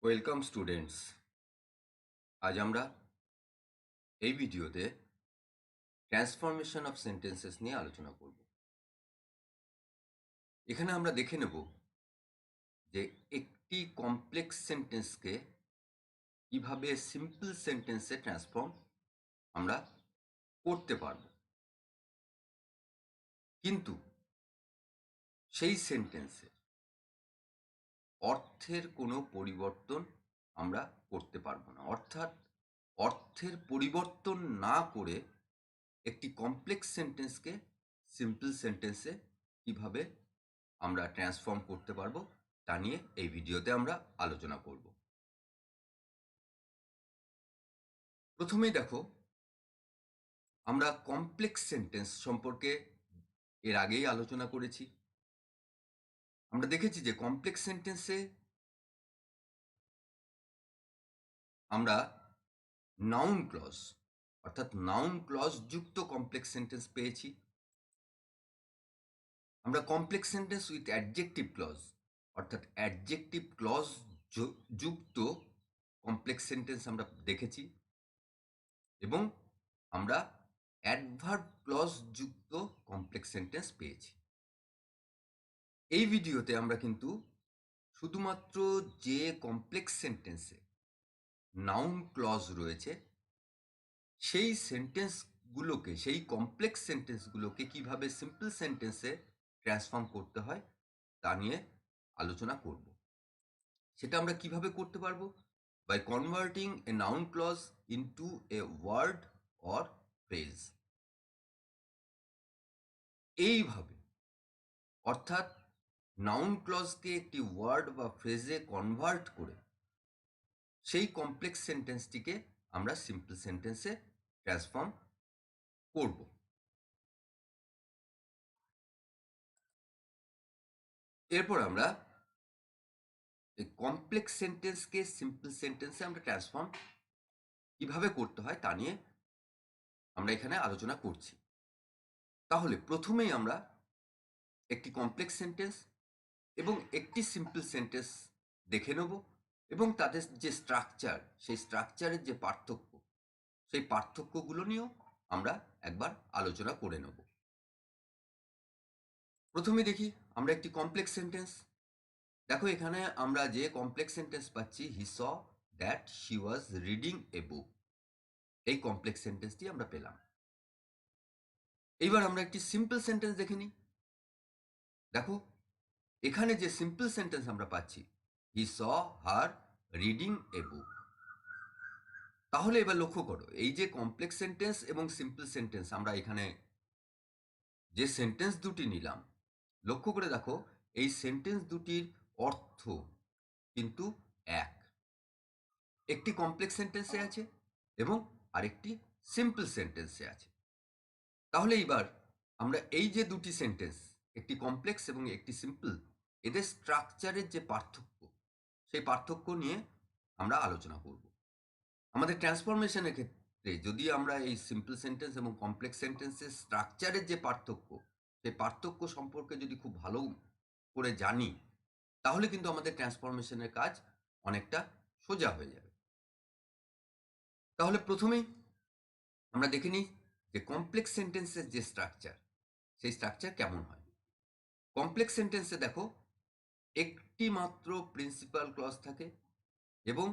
Welcome students. আজ আমরা এই ভিডিওতে ট্রান্সফরমেশন অফ সেন্টেন্সেস নিয়ে আলোচনা করব। এখানে আমরা দেখে নেব যে একটি কমপ্লেক্স সেন্টেন্সকে কিভাবে সিম্পল সেন্টেন্সে ট্রান্সফর্ম আমরা করতে পারব, কিন্তু সেই সেন্টেন্সের অর্থের কোনো পরিবর্তন আমরা করতে পারবো না। অর্থাৎ অর্থের পরিবর্তন না করে একটি কমপ্লেক্স সেন্টেন্সকে সিম্পল সেন্টেন্সে কিভাবে আমরা ট্রান্সফর্ম করতে পারবো তা নিয়ে এই ভিডিওতে আমরা আলোচনা করব। প্রথমেই দেখো, আমরা কমপ্লেক্স সেন্টেন্স সম্পর্কে এর আগেই আলোচনা করেছি। আমরা দেখেছি যে কমপ্লেক্স সেন্টেন্সে আমরা নাউন ক্লজ অর্থাৎ নাউন ক্লজ যুক্ত কমপ্লেক্স সেন্টেন্স পেয়েছি। আমরা complex sentence with adjective clause অর্থাৎ অ্যাডজেক্টিভ ক্লজ যুক্ত কমপ্লেক্স সেন্টেন্স আমরা দেখেছি, এবং আমরা অ্যাডভার্ব ক্লজ যুক্ত কমপ্লেক্স সেন্টেন্স পেয়েছি। এই ভিডিওতে আমরা কিন্তু শুধুমাত্র যে কমপ্লেক্স সেন্টেন্সে নাউন ক্লজ রয়েছে সেই সেন্টেন্সগুলোকে, সেই কমপ্লেক্স সেন্টেন্সগুলোকে কিভাবে সিম্পল সেন্টেন্সে ট্রান্সফর্ম করতে হয় তা নিয়ে আলোচনা করব। সেটা আমরা কিভাবে করতে পারবো? By converting a noun clause into a word or phrase. এইভাবে, অর্থাৎ নাউন ক্লজকে একটি ওয়ার্ড বা ফ্রেজে কনভার্ট করে সেই কমপ্লেক্স সেন্টেন্সটিকে আমরা সিম্পল সেন্টেন্সে ট্রান্সফর্ম করব। এরপর আমরা এই কমপ্লেক্স সেন্টেন্সকে সিম্পল সেন্টেন্সে আমরা ট্রান্সফর্ম কিভাবে করতে হয় তা নিয়ে আমরা এখানে আলোচনা করছি। তাহলে প্রথমেই আমরা একটি কমপ্লেক্স সেন্টেন্স এবং একটি সিম্পল সেন্টেন্স দেখে নেব, এবং তাদের যে স্ট্রাকচার, সেই স্ট্রাকচারের যে পার্থক্য, সেই পার্থক্যগুলো নিয়েও আমরা একবার আলোচনা করে নেব। প্রথমে দেখি আমরা একটি কমপ্লেক্স সেন্টেন্স। দেখো, এখানে আমরা যে কমপ্লেক্স সেন্টেন্স পাচ্ছি, he saw that she was reading a book, এই কমপ্লেক্স সেন্টেন্সটি আমরা পেলাম। এইবার আমরা একটি সিম্পল সেন্টেন্স দেখে নিই। দেখো, এখানে যে সিম্পল সেন্টেন্স আমরা পাচ্ছি, he saw her reading a বুক। তাহলে এবার লক্ষ্য করো, এই যে কমপ্লেক্স সেন্টেন্স এবং সিম্পল সেন্টেন্স আমরা এখানে যে সেন্টেন্স দুটি নিলাম, লক্ষ্য করে দেখো এই সেন্টেন্স দুটির অর্থ কিন্তু এক। একটি কমপ্লেক্স সেন্টেন্সে আছে এবং আরেকটি সিম্পল সেন্টেন্সে আছে। তাহলে এইবার আমরা এই যে দুটি সেন্টেন্স, একটি কমপ্লেক্স এবং একটি সিম্পল, এদের স্ট্রাকচারের যে পার্থক্য, সেই পার্থক্য নিয়ে আমরা আলোচনা করব। আমাদের ট্রান্সফরমেশনের ক্ষেত্রে যদি আমরা এই সিম্পল সেন্টেন্স এবং কমপ্লেক্স সেন্টেন্সের স্ট্রাকচারের যে পার্থক্য, সেই পার্থক্য সম্পর্কে যদি খুব ভালো করে জানি, তাহলে কিন্তু আমাদের ট্রান্সফরমেশনের কাজ অনেকটা সোজা হয়ে যাবে। তাহলে প্রথমেই আমরা দেখে নিই যে কমপ্লেক্স সেন্টেন্সের যে স্ট্রাকচার, সেই স্ট্রাকচার কেমন হয়। কমপ্লেক্স সেন্টেন্সে দেখো, একটি মাত্র প্রিন্সিপাল ক্লজ থাকে এবং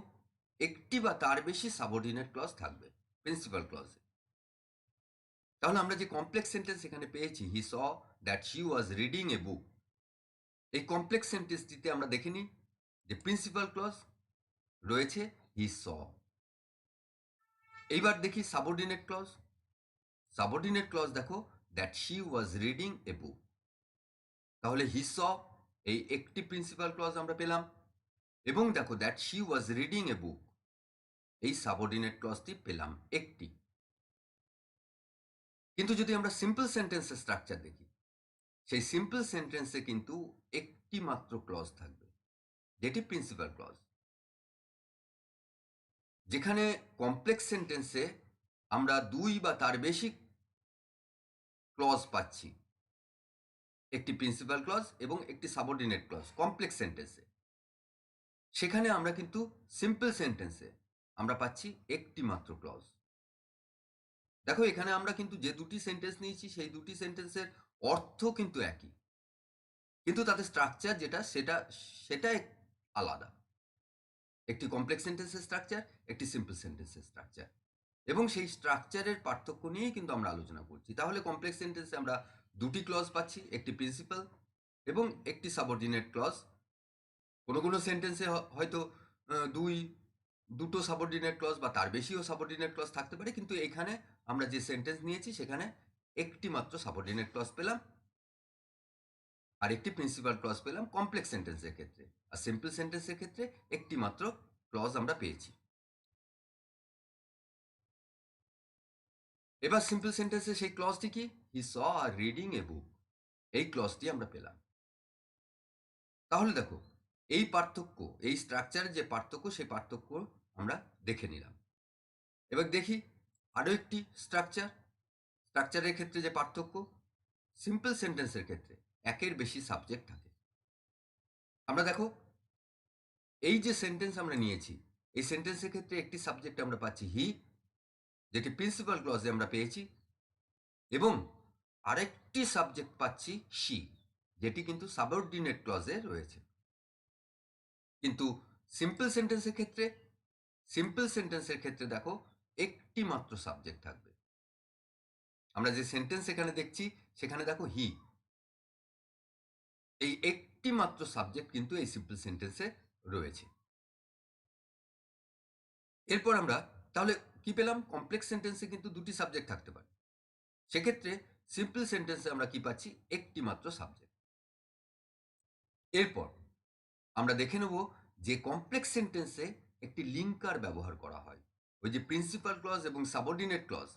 একটি বা তার বেশি সাবঅর্ডিনেট ক্লজ থাকবে প্রিন্সিপাল ক্লজে। তাহলে আমরা যে কমপ্লেক্স সেন্টেন্স এখানে পেয়েছি, he saw that she was reading a book, এই কমপ্লেক্স সেন্টেন্সটিতে আমরা দেখে নিই যে প্রিন্সিপাল ক্লজ রয়েছে হি স। এইবার দেখি সাবঅর্ডিনেট ক্লজ। সাবঅর্ডিনেট ক্লজ দেখো, that she was reading a বুক। তাহলে হি স, এই একটি প্রিন্সিপাল ক্লজ আমরা পেলাম, এবং দেখো that she was reading a book, এই সাবঅর্ডিনেট ক্লজটি পেলাম একটি। কিন্তু যদি আমরা সিম্পল সেন্টেন্সের স্ট্রাকচার দেখি, সেই সিম্পল সেন্টেন্সে কিন্তু একটি মাত্র ক্লজ থাকবে, যেটি প্রিন্সিপাল ক্লজ। যেখানে কমপ্লেক্স সেন্টেন্সে আমরা দুই বা তার বেশি ক্লজ পাচ্ছি, একটি প্রিন্সিপাল ক্লজ এবং একটি সাবঅর্ডিনেট ক্লজ কমপ্লেক্স সেন্টেন্সে। সেখানে আমরা কিন্তু সিম্পল সেন্টেন্সে আমরা পাচ্ছি একটি মাত্র ক্লজ। দেখো এখানে আমরা কিন্তু যে দুটি সেন্টেন্স নিয়েছি সেই দুটি সেন্টেন্সের অর্থ কিন্তু একই, কিন্তু তাদের স্ট্রাকচার যেটা সেটা আলাদা। একটি কমপ্লেক্স সেন্টেন্সের স্ট্রাকচার, একটি সিম্পল সেন্টেন্সের স্ট্রাকচার, এবং সেই স্ট্রাকচারের পার্থক্য নিয়েই কিন্তু আমরা আলোচনা করছি। তাহলে কমপ্লেক্স সেন্টেন্সে আমরা দুটি ক্লজ পাচ্ছি, একটি প্রিন্সিপাল এবং একটি সাবঅর্ডিনেট ক্লজ। কোনো কোনো সেন্টেন্সে হয়তো দুটো সাবঅর্ডিনেট ক্লজ বা তার বেশিও সাবঅর্ডিনেট ক্লজ থাকতে পারে, কিন্তু এখানে আমরা যে সেন্টেন্স নিয়েছি সেখানে একটি মাত্র সাবঅর্ডিনেট ক্লজ পেলাম আর একটি প্রিন্সিপাল ক্লজ পেলাম কমপ্লেক্স সেন্টেন্সের ক্ষেত্রে। আর সিম্পল সেন্টেন্সের ক্ষেত্রে একটি মাত্র ক্লজ আমরা পেয়েছি। এবার সিম্পল সেন্টেন্সে সেই ক্লজটি কি? হি স আর রিডিং এ বুক, এই ক্লজটি আমরা পেলাম। তাহলে দেখো এই পার্থক্য, এই স্ট্রাকচারের যে পার্থক্য সেই পার্থক্য আমরা দেখে নিলাম। এবার দেখি আরও একটি স্ট্রাকচারের ক্ষেত্রে যে পার্থক্য। সিম্পল সেন্টেন্সের ক্ষেত্রে একের বেশি সাবজেক্ট থাকে। আমরা দেখো এই যে সেন্টেন্স আমরা নিয়েছি, এই সেন্টেন্সের ক্ষেত্রে একটি সাবজেক্ট আমরা পাচ্ছি হি, যেটি প্রিন্সিপাল ক্লজে আমরা পেয়েছি, এবং আরেকটি সাবজেক্ট পাচ্ছি শি, যেটি কিন্তু সাবঅর্ডিনেট ক্লজে রয়েছে। কিন্তু সিম্পল সেন্টেন্সের ক্ষেত্রে দেখো একটি মাত্র সাবজেক্ট থাকবে। আমরা যে সেন্টেন্স এখানে দেখছি সেখানে দেখো হি, এই একটি মাত্র সাবজেক্ট কিন্তু এই সিম্পল সেন্টেন্সে রয়েছে। এরপর আমরা তাহলে কি পেলাম? কমপ্লেক্স সেন্টেন্সে কিন্তু দুটি সাবজেক্ট থাকতে পারে, সেক্ষেত্রে সিম্পল সেন্টেন্সে আমরা কি পাচ্ছি? একটি মাত্র সাবজেক্ট। এরপর আমরা দেখে নেব যে কমপ্লেক্স সেন্টেন্সে একটি লিঙ্কার ব্যবহার করা হয়। ওই যে প্রিন্সিপাল ক্লজ এবং সাবঅর্ডিনেট ক্লজ,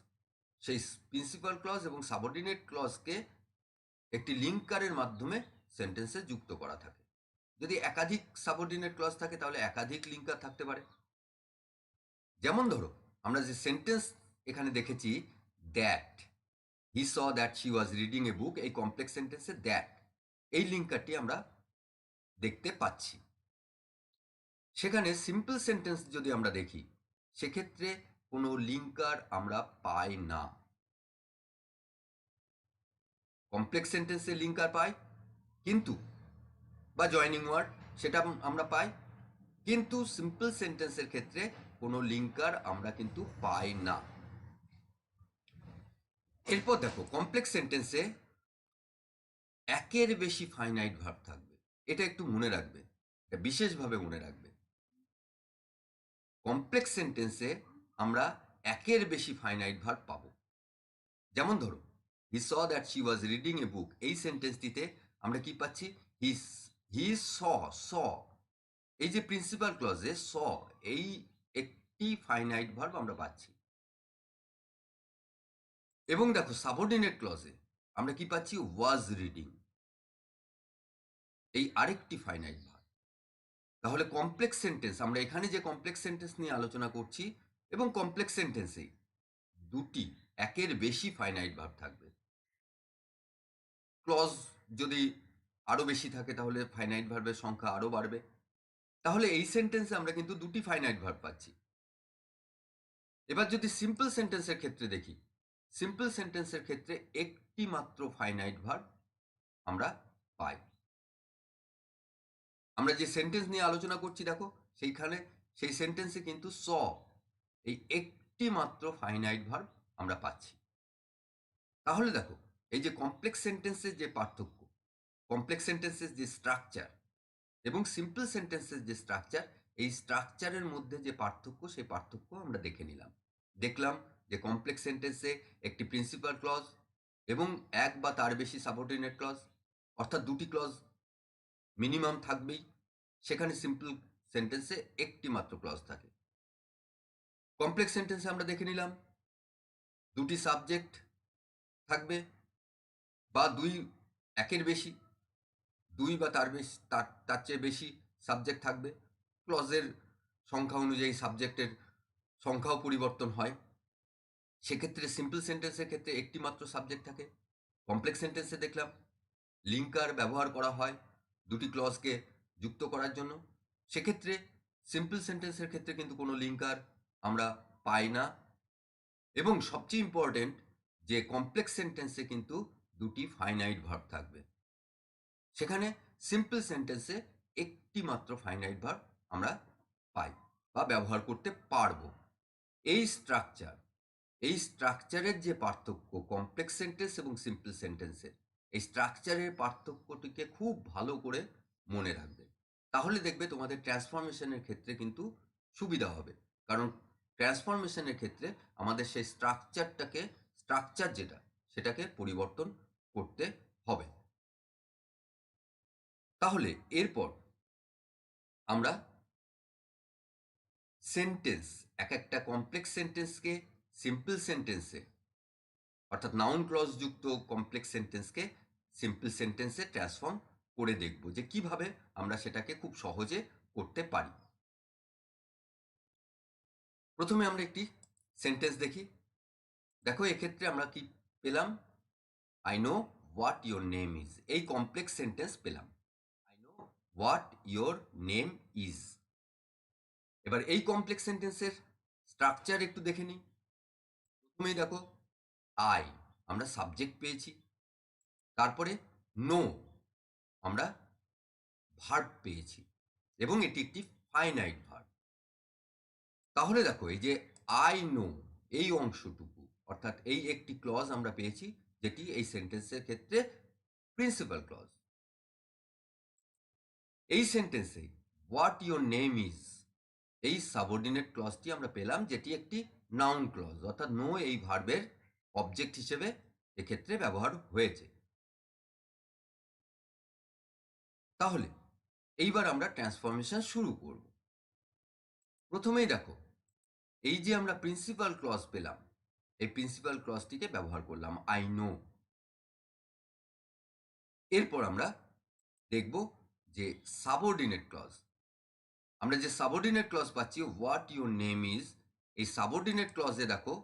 সেই প্রিন্সিপাল ক্লজ এবং সাবঅর্ডিনেট ক্লজকে একটি লিঙ্কারের মাধ্যমে সেন্টেন্সে যুক্ত করা থাকে। যদি একাধিক সাবঅর্ডিনেট ক্লজ থাকে তাহলে একাধিক লিঙ্কার থাকতে পারে। যেমন ধরো আমরা যে সেন্টেন্স এখানে দেখেছি, that he saw that she was reading a book, এই কমপ্লেক্স সেন্টেন্সে দ্যাট এই লিঙ্কারটি আমরা দেখতে পাচ্ছি। সেখানে সিম্পল সেন্টেন্স যদি আমরা দেখি সেক্ষেত্রে কোনো লিঙ্কার আমরা পাই না। কমপ্লেক্স সেন্টেন্সে লিঙ্কার পাই কিন্তু, বা জয়নিং ওয়ার্ড সেটা আমরা পাই, কিন্তু সিম্পল সেন্টেন্সের ক্ষেত্রে কোনো লিঙ্কার আমরা কিন্তু পাই না। এরপর দেখো কমপ্লেক্স সেন্টেন্সে একের বেশি ফাইনাইট ভার্ব থাকবে। এটা একটু মনে রাখবে, এটা বিশেষভাবে মনে রাখবে। কমপ্লেক্স সেন্টেন্সে আমরা একের বেশি ফাইনাইট ভার্ব পাবো। যেমন ধরো he saw that she was reading a book, এই সেন্টেন্সটিতে আমরা কি পাচ্ছি? হি স, এই যে প্রিন্সিপাল ক্লজে স, এই একটি ফাইনাইট ভার্ব আমরা পাচ্ছি। এবং দেখো সাবঅর্ডিনেট ক্লজে আমরা কি পাচ্ছি? ওয়াজ রিডিং, এই আরেকটি ফাইনাইট ভার্ব। তাহলে কমপ্লেক্স সেন্টেন্স, আমরা এখানে যে কমপ্লেক্স সেন্টেন্স নিয়ে আলোচনা করছি, এবং কমপ্লেক্স সেন্টেন্সে দুটি একের বেশি ফাইনাইট ভার্ব থাকবে। ক্লজ যদি আরো বেশি থাকে তাহলে ফাইনাইট ভার্বের সংখ্যা আরো বাড়বে। তাহলে এই সেন্টেন্সে আমরা কিন্তু দুটি ফাইনাইট ভার্ব পাচ্ছি। এবার যদি সিম্পল সেন্টেন্সের ক্ষেত্রে দেখি, সিম্পল সেন্টেন্সের ক্ষেত্রে একটি মাত্র ফাইনাইট ভার্ব আমরা পাই। আমরা যে সেন্টেন্স নিয়ে আলোচনা করছি দেখো সেইখানে সেই সেন্টেন্সে কিন্তু স, এই একটি মাত্র ফাইনাইট ভার্ব আমরা পাচ্ছি। তাহলে দেখো এই যে কমপ্লেক্স সেন্টেন্সের যে পার্থক্য, কমপ্লেক্স সেন্টেন্সের যে স্ট্রাকচার এবং সিম্পল সেন্টেন্সের যে স্ট্রাকচার, এই স্ট্রাকচারের মধ্যে যে পার্থক্য সেই পার্থক্য আমরা দেখে নিলাম। দেখলাম যে কমপ্লেক্স সেন্টেন্সে একটি প্রিন্সিপাল ক্লজ এবং এক বা তার বেশি সাবঅর্ডিনেট ক্লজ, অর্থাৎ দুটি ক্লজ মিনিমাম থাকবেই। সেখানে সিম্পল সেন্টেন্সে একটি মাত্র ক্লজ থাকে। কমপ্লেক্স সেন্টেন্সে আমরা দেখে নিলাম দুটি সাবজেক্ট থাকবে বা একের বেশি, দুই বা তার বেশি, তার চেয়ে বেশি সাবজেক্ট থাকবে। ক্লজের সংখ্যা অনুযায়ী সাবজেক্টের সংখ্যাও পরিবর্তন হয়। সেক্ষেত্রে সিম্পল সেন্টেন্সের ক্ষেত্রে একটি মাত্র সাবজেক্ট থাকে। কমপ্লেক্স সেন্টেন্সে দেখলাম লিঙ্কার ব্যবহার করা হয় দুটি ক্লজকে যুক্ত করার জন্য। সেক্ষেত্রে সিম্পল সেন্টেন্সের ক্ষেত্রে কিন্তু কোনো লিঙ্কার আমরা পাই না, এবং সবচেয়ে ইম্পর্টেন্ট যে কমপ্লেক্স সেন্টেন্সে কিন্তু দুটি ফাইনাইট ভার্ব থাকবে। সেখানে সিম্পল সেন্টেন্সে একটি মাত্র ফাইনাইট ভার্ব আমরা পাই বা ব্যবহার করতে পারবো। এই স্ট্রাকচারের যে পার্থক্য কমপ্লেক্স সেন্টেন্স এবং সিম্পল সেন্টেন্সের, এই স্ট্রাকচারের পার্থক্যটিকে খুব ভালো করে মনে রাখবে। তাহলে দেখবে তোমাদের ট্রান্সফরমেশনের ক্ষেত্রে কিন্তু সুবিধা হবে। কারণ ট্রান্সফরমেশনের ক্ষেত্রে আমাদের সেই স্ট্রাকচার সেটাকে পরিবর্তন করতে হবে। তাহলে এরপর আমরা সেন্টেন্স, এক একটা কমপ্লেক্স সেন্টেন্সকে সিম্পল সেন্টেন্সে, অর্থাৎ নাউন ক্লজ যুক্ত কমপ্লেক্স সেন্টেন্সকে সিম্পল সেন্টেন্সে ট্রান্সফর্ম করে দেখব যে কিভাবে আমরা সেটাকে খুব সহজে করতে পারি। প্রথমে আমরা একটি সেন্টেন্স দেখি। দেখো এক্ষেত্রে আমরা কি পেলাম, I know what your name is. এই কমপ্লেক্স সেন্টেন্স পেলাম, I know what your name is. এবার এই কমপ্লেক্স সেন্টেন্সের স্ট্রাকচার একটু দেখে নিই। প্রথমেই দেখো আই, আমরা সাবজেক্ট পেয়েছি, তারপরে নো আমরা ভার্ব পেয়েছি, এবং এটি একটি ফাইনাইট ভার্ব। তাহলে দেখো এই যে আই নো এই অংশটুকু, অর্থাৎ এই একটি ক্লজ আমরা পেয়েছি যেটি এই সেন্টেন্সের ক্ষেত্রে প্রিন্সিপাল ক্লজ। এই সেন্টেন্সে হোয়াট ইয়োর নেম ইজ এই সাবঅর্ডিনেট ক্লজটি আমরা পেলাম, যেটি একটি নাউন ক্লজ, অর্থাৎ নো এই ভার্বের অবজেক্ট হিসেবে এক্ষেত্রে ব্যবহার হয়েছে। তাহলে এইবার আমরা ট্রান্সফরমেশন শুরু করব। প্রথমেই দেখো এই যে আমরা প্রিন্সিপাল ক্লজ পেলাম, এই প্রিন্সিপাল ক্লজটিকে ব্যবহার করলাম আই নো। এরপর আমরা দেখব যে সাবঅর্ডিনেট ক্লজ। আমরা যে সাবঅর্ডিনেট ক্লজ পাচ্ছি হোয়াট ইউর নেম ইজ, এই সাবঅর্ডিনেট ক্লজে দেখো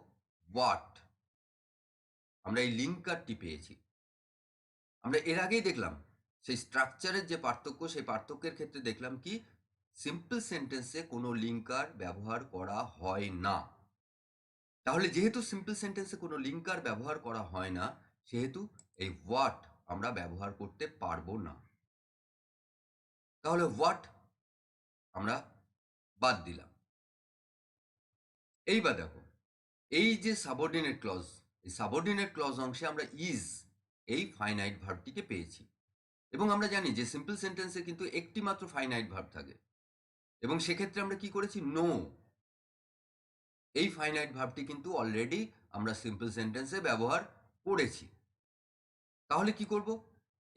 হোয়াট, আমরা এই লিঙ্কারটি পেয়েছি। আমরা এর আগেই দেখলাম সেই স্ট্রাকচারের যে পার্থক্য, সেই পার্থক্যের ক্ষেত্রে দেখলাম কি সিম্পল সেন্টেন্সে কোনো লিঙ্কার ব্যবহার করা হয় না। তাহলে যেহেতু সিম্পল সেন্টেন্সে কোনো লিঙ্কার ব্যবহার করা হয় না, সেহেতু এই হোয়াট আমরা ব্যবহার করতে পারবো না। তাহলে হোয়াট আমরা বাদ দিলাম। এইবার দেখো এই যে সাবঅর্ডিনেট ক্লজ, এই সাবঅর্ডিনেট ক্লজ অংশে আমরা ইজ এই ফাইনাইট ভার্বটিকে পেয়েছি, এবং আমরা জানি যে সিম্পল সেন্টেন্সে কিন্তু একটি মাত্র ফাইনাইট ভার্ব থাকে, এবং সেক্ষেত্রে আমরা কি করেছি, নো এই ফাইনাইট ভার্বটি কিন্তু অলরেডি আমরা সিম্পল সেন্টেন্সে ব্যবহার করেছি। তাহলে কি করব,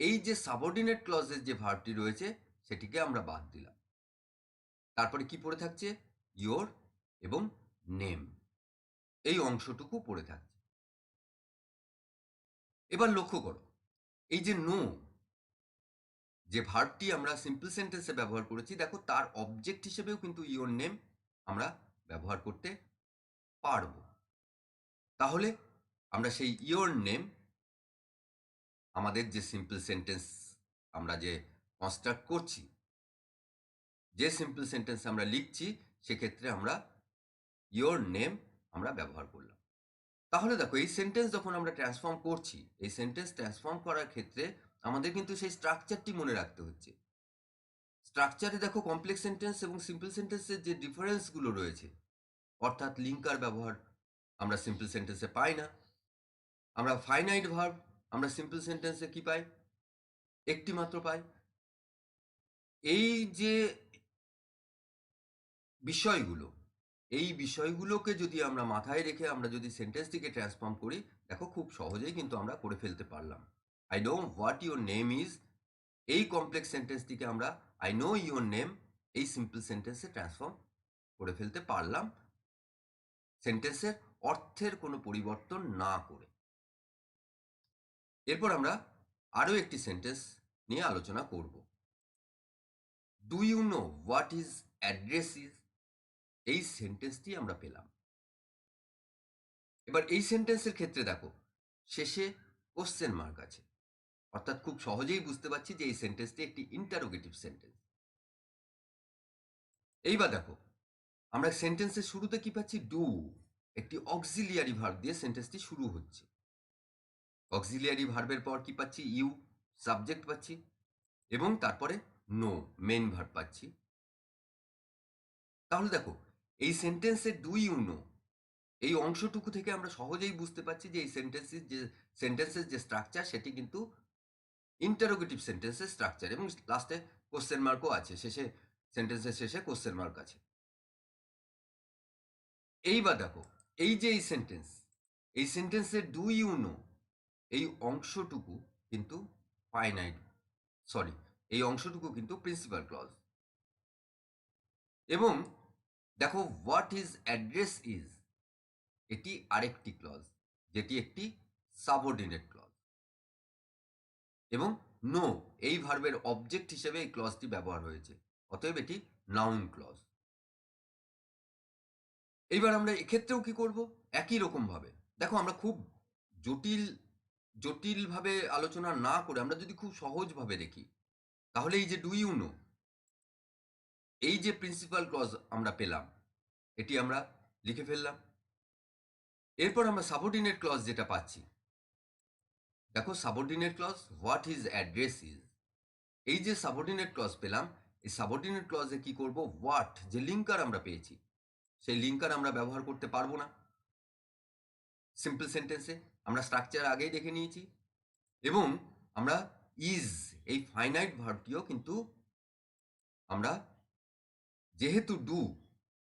এই যে সাবঅর্ডিনেট ক্লজের যে ভার্বটি রয়েছে সেটিকে আমরা বাদ দিলাম। তারপরে কি পড়ে থাকছে, ইয়োর এবং নেম, এই অংশটুকু পড়ে থাকছে। এবার লক্ষ্য করো এই যে নো যে ভার্বটি আমরা সিম্পল সেন্টেন্সে ব্যবহার করেছি, দেখো তার অবজেক্ট হিসেবেও কিন্তু ইয়োর নেম আমরা ব্যবহার করতে পারবো। তাহলে আমরা সেই ইয়োর নেম আমাদের যে সিম্পল সেন্টেন্স আমরা যে কনস্ট্রাক্ট করছি, যে সিম্পল সেন্টেন্স আমরা লিখছি, সেক্ষেত্রে আমরা ইয়োর নেম আমরা ব্যবহার করলাম। তাহলে দেখো এই সেন্টেন্স যখন আমরা ট্রান্সফর্ম করছি, এই সেন্টেন্স ট্রান্সফর্ম করার ক্ষেত্রে আমাদের কিন্তু সেই স্ট্রাকচারটি মনে রাখতে হচ্ছে। স্ট্রাকচারে দেখো কমপ্লেক্স সেন্টেন্স এবং সিম্পল সেন্টেন্সের যে ডিফারেন্সগুলো রয়েছে, অর্থাৎ লিঙ্কার ব্যবহার আমরা সিম্পল সেন্টেন্সে পাই না। আমরা ফাইনাইট ভার্ব আমরা সিম্পল সেন্টেন্সে কি পাই, একটি মাত্র পাই। এই যে বিষয়গুলো, এই বিষয়গুলোকে যদি আমরা মাথায় রেখে আমরা যদি সেন্টেন্সটিকে ট্রান্সফর্ম করি, দেখো খুব সহজেই কিন্তু আমরা করে ফেলতে পারলাম। I know what your name is এই কমপ্লেক্স সেন্টেন্সটিকে আমরা আই নো ইউর নেম এই সিম্পল সেন্টেন্সে ট্রান্সফর্ম করে ফেলতে পারলাম, সেন্টেন্সের অর্থের কোনো পরিবর্তন না করে। এরপর আমরা আরো একটি সেন্টেন্স নিয়ে আলোচনা করব। Do you know what is address is, এই সেন্টেন্সটি আমরা পেলাম। এবার এই সেন্টেন্সের ক্ষেত্রে দেখো শেষে কোশ্চেন মার্ক আছে, অর্থাৎ খুব সহজেই বুঝতে পারছি যে এই সেন্টেন্সটি একটি ইন্টারোগেটিভ সেন্টেন্স। এইবার দেখো আমরা সেন্টেন্সের শুরুতে কি পাচ্ছি, ডু, একটি অক্সিলিয়ারি ভার্ব দিয়ে সেন্টেন্সটি শুরু হচ্ছে। অক্সিলিয়ারি ভার্বের পর কি পাচ্ছি, ইউ, সাবজেক্ট পাচ্ছি, এবং তারপরে নো, মেন ভার্ব পাচ্ছি। তাহলে দেখো এই সেন্টেন্সের ডু ইউ নো এই অংশটুকু থেকে আমরা সহজেই বুঝতে পারছি যে এই সেন্টেন্সের যে স্ট্রাকচার সেটি কিন্তু ইন্টারোগেটিভ সেন্টেন্সের স্ট্রাকচার, এবং লাস্টে কোশ্চেন মার্কও আছে, শেষে সেন্টেন্সের শেষে কোশ্চেন মার্ক আছে। এইবার দেখো এই যে এই সেন্টেন্সের ডু ইউ নো এই অংশটুকু কিন্তু ফাইনাইট, সরি, এই অংশটুকু কিন্তু প্রিন্সিপাল ক্লজ। এবং দেখো হোয়াট ইজ অ্যাড্রেস ইজ, এটি আরেকটি ক্লজ, যেটি একটি সাবঅর্ডিনেট ক্লজ। এবং নো এই ভার্বের অবজেক্ট হিসেবে এই ক্লজটি ব্যবহার হয়েছে, অতএব এটি নাউন ক্লজ। এইবার আমরা এক্ষেত্রেও কি করব, একই রকম ভাবে দেখো আমরা খুব জটিল জটিলভাবে আলোচনা না করে আমরা যদি খুব সহজভাবে দেখি, তাহলে এই যে ডু ইউ নো এই যে প্রিন্সিপাল ক্লজ আমরা পেলাম, এটি আমরা লিখে ফেললাম। এরপর আমরা সাবঅর্ডিনেট ক্লজ যেটা পাচ্ছি, দেখো subordinate clause what is address is, এই যে সাবঅর্ডিনেট ক্লজ পেলাম, এই সাবঅর্ডিনেট ক্লজে কি করব, হোয়াট যে লিঙ্কার আমরা পেয়েছি সেই লিঙ্কার আমরা ব্যবহার করতে পারবো না সিম্পল সেন্টেন্সে, আমরা স্ট্রাকচার আগেই দেখে নিয়েছি। এবং আমরা ইজ এই ফাইনাইট ভার্বটিও কিন্তু আমরা যেহেতু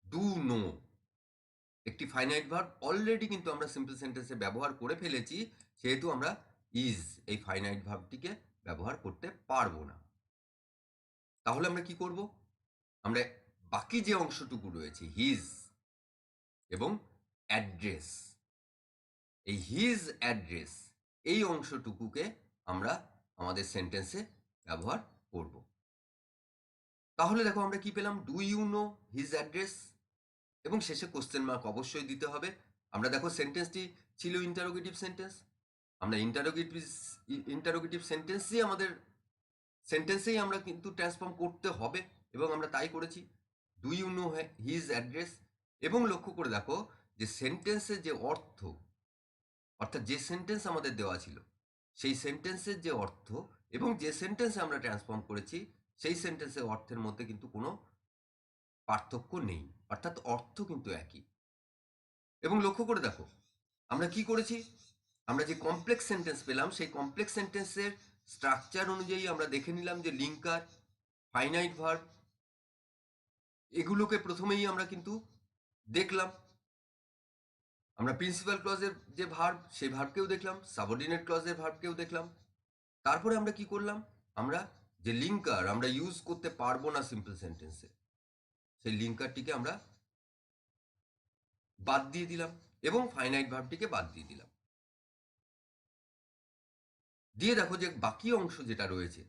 ডু নো একটি ফাইনাইট ভার্ব অলরেডি কিন্তু আমরা সিম্পল সেন্টেন্সে ব্যবহার করে ফেলেছি, সেহেতু আমরা ইজ এই ফাইনাইট ভার্বটিকে ব্যবহার করতে পারবো না। তাহলে আমরা কি করব, আমরা বাকি যে অংশটুকু রয়েছে হিজ এবং অ্যাড্রেস, এই হিজ অ্যাড্রেস এই অংশটুকুকে আমরা আমাদের সেন্টেন্সে ব্যবহার করব। তাহলে দেখো আমরা কি পেলাম, do you know his address, এবং শেষে কোশ্চেন মার্ক অবশ্যই দিতে হবে। আমরা দেখো সেন্টেন্সটি ছিল ইন্টারোগেটিভ সেন্টেন্স, আমরা ইন্টারোগেটিভ সেন্টেন্সেই আমরা কিন্তু ট্রান্সফর্ম করতে হবে, এবং আমরা তাই করেছি, do you know his address. এবং লক্ষ্য করে দেখো যে সেন্টেন্সের যে অর্থাৎ যে সেন্টেন্স আমাদের দেওয়া ছিল সেই সেন্টেন্সের যে অর্থ এবং যে সেন্টেন্সে আমরা ট্রান্সফর্ম করেছি সেই সেন্টেন্সের অর্থের মধ্যে কিন্তু কোনো পার্থক্য নেই, অর্থাৎ অর্থ কিন্তু একই। এবং লক্ষ্য করে দেখো আমরা কি করেছি, আমরা যে কমপ্লেক্স সেন্টেন্স পেলাম সেই কমপ্লেক্স সেন্টেন্সের স্ট্রাকচার অনুযায়ী আমরা দেখে নিলাম যে লিঙ্কার, ফাইনাইট ভার্ব, এগুলোকে প্রথমেই আমরা কিন্তু দেখলাম। আমরা প্রিন্সিপাল ক্লজের যে ভার্ব সেই ভার্বকেও দেখলাম, সাবঅর্ডিনেট ক্লজের ভার্বকেও দেখলাম। তারপরে আমরা কি করলাম, আমরা যে লিঙ্কার আমরা ইউজ করতে পারবো না সিম্পল সেন্টেন্সে, সেই লিঙ্কারটিকে আমরা বাদ দিয়ে দিলাম এবং ফাইনাইট ভার্বটিকে বাদ দিয়ে দিলাম। দিয়ে দেখো যে বাকি অংশ যেটা রয়েছে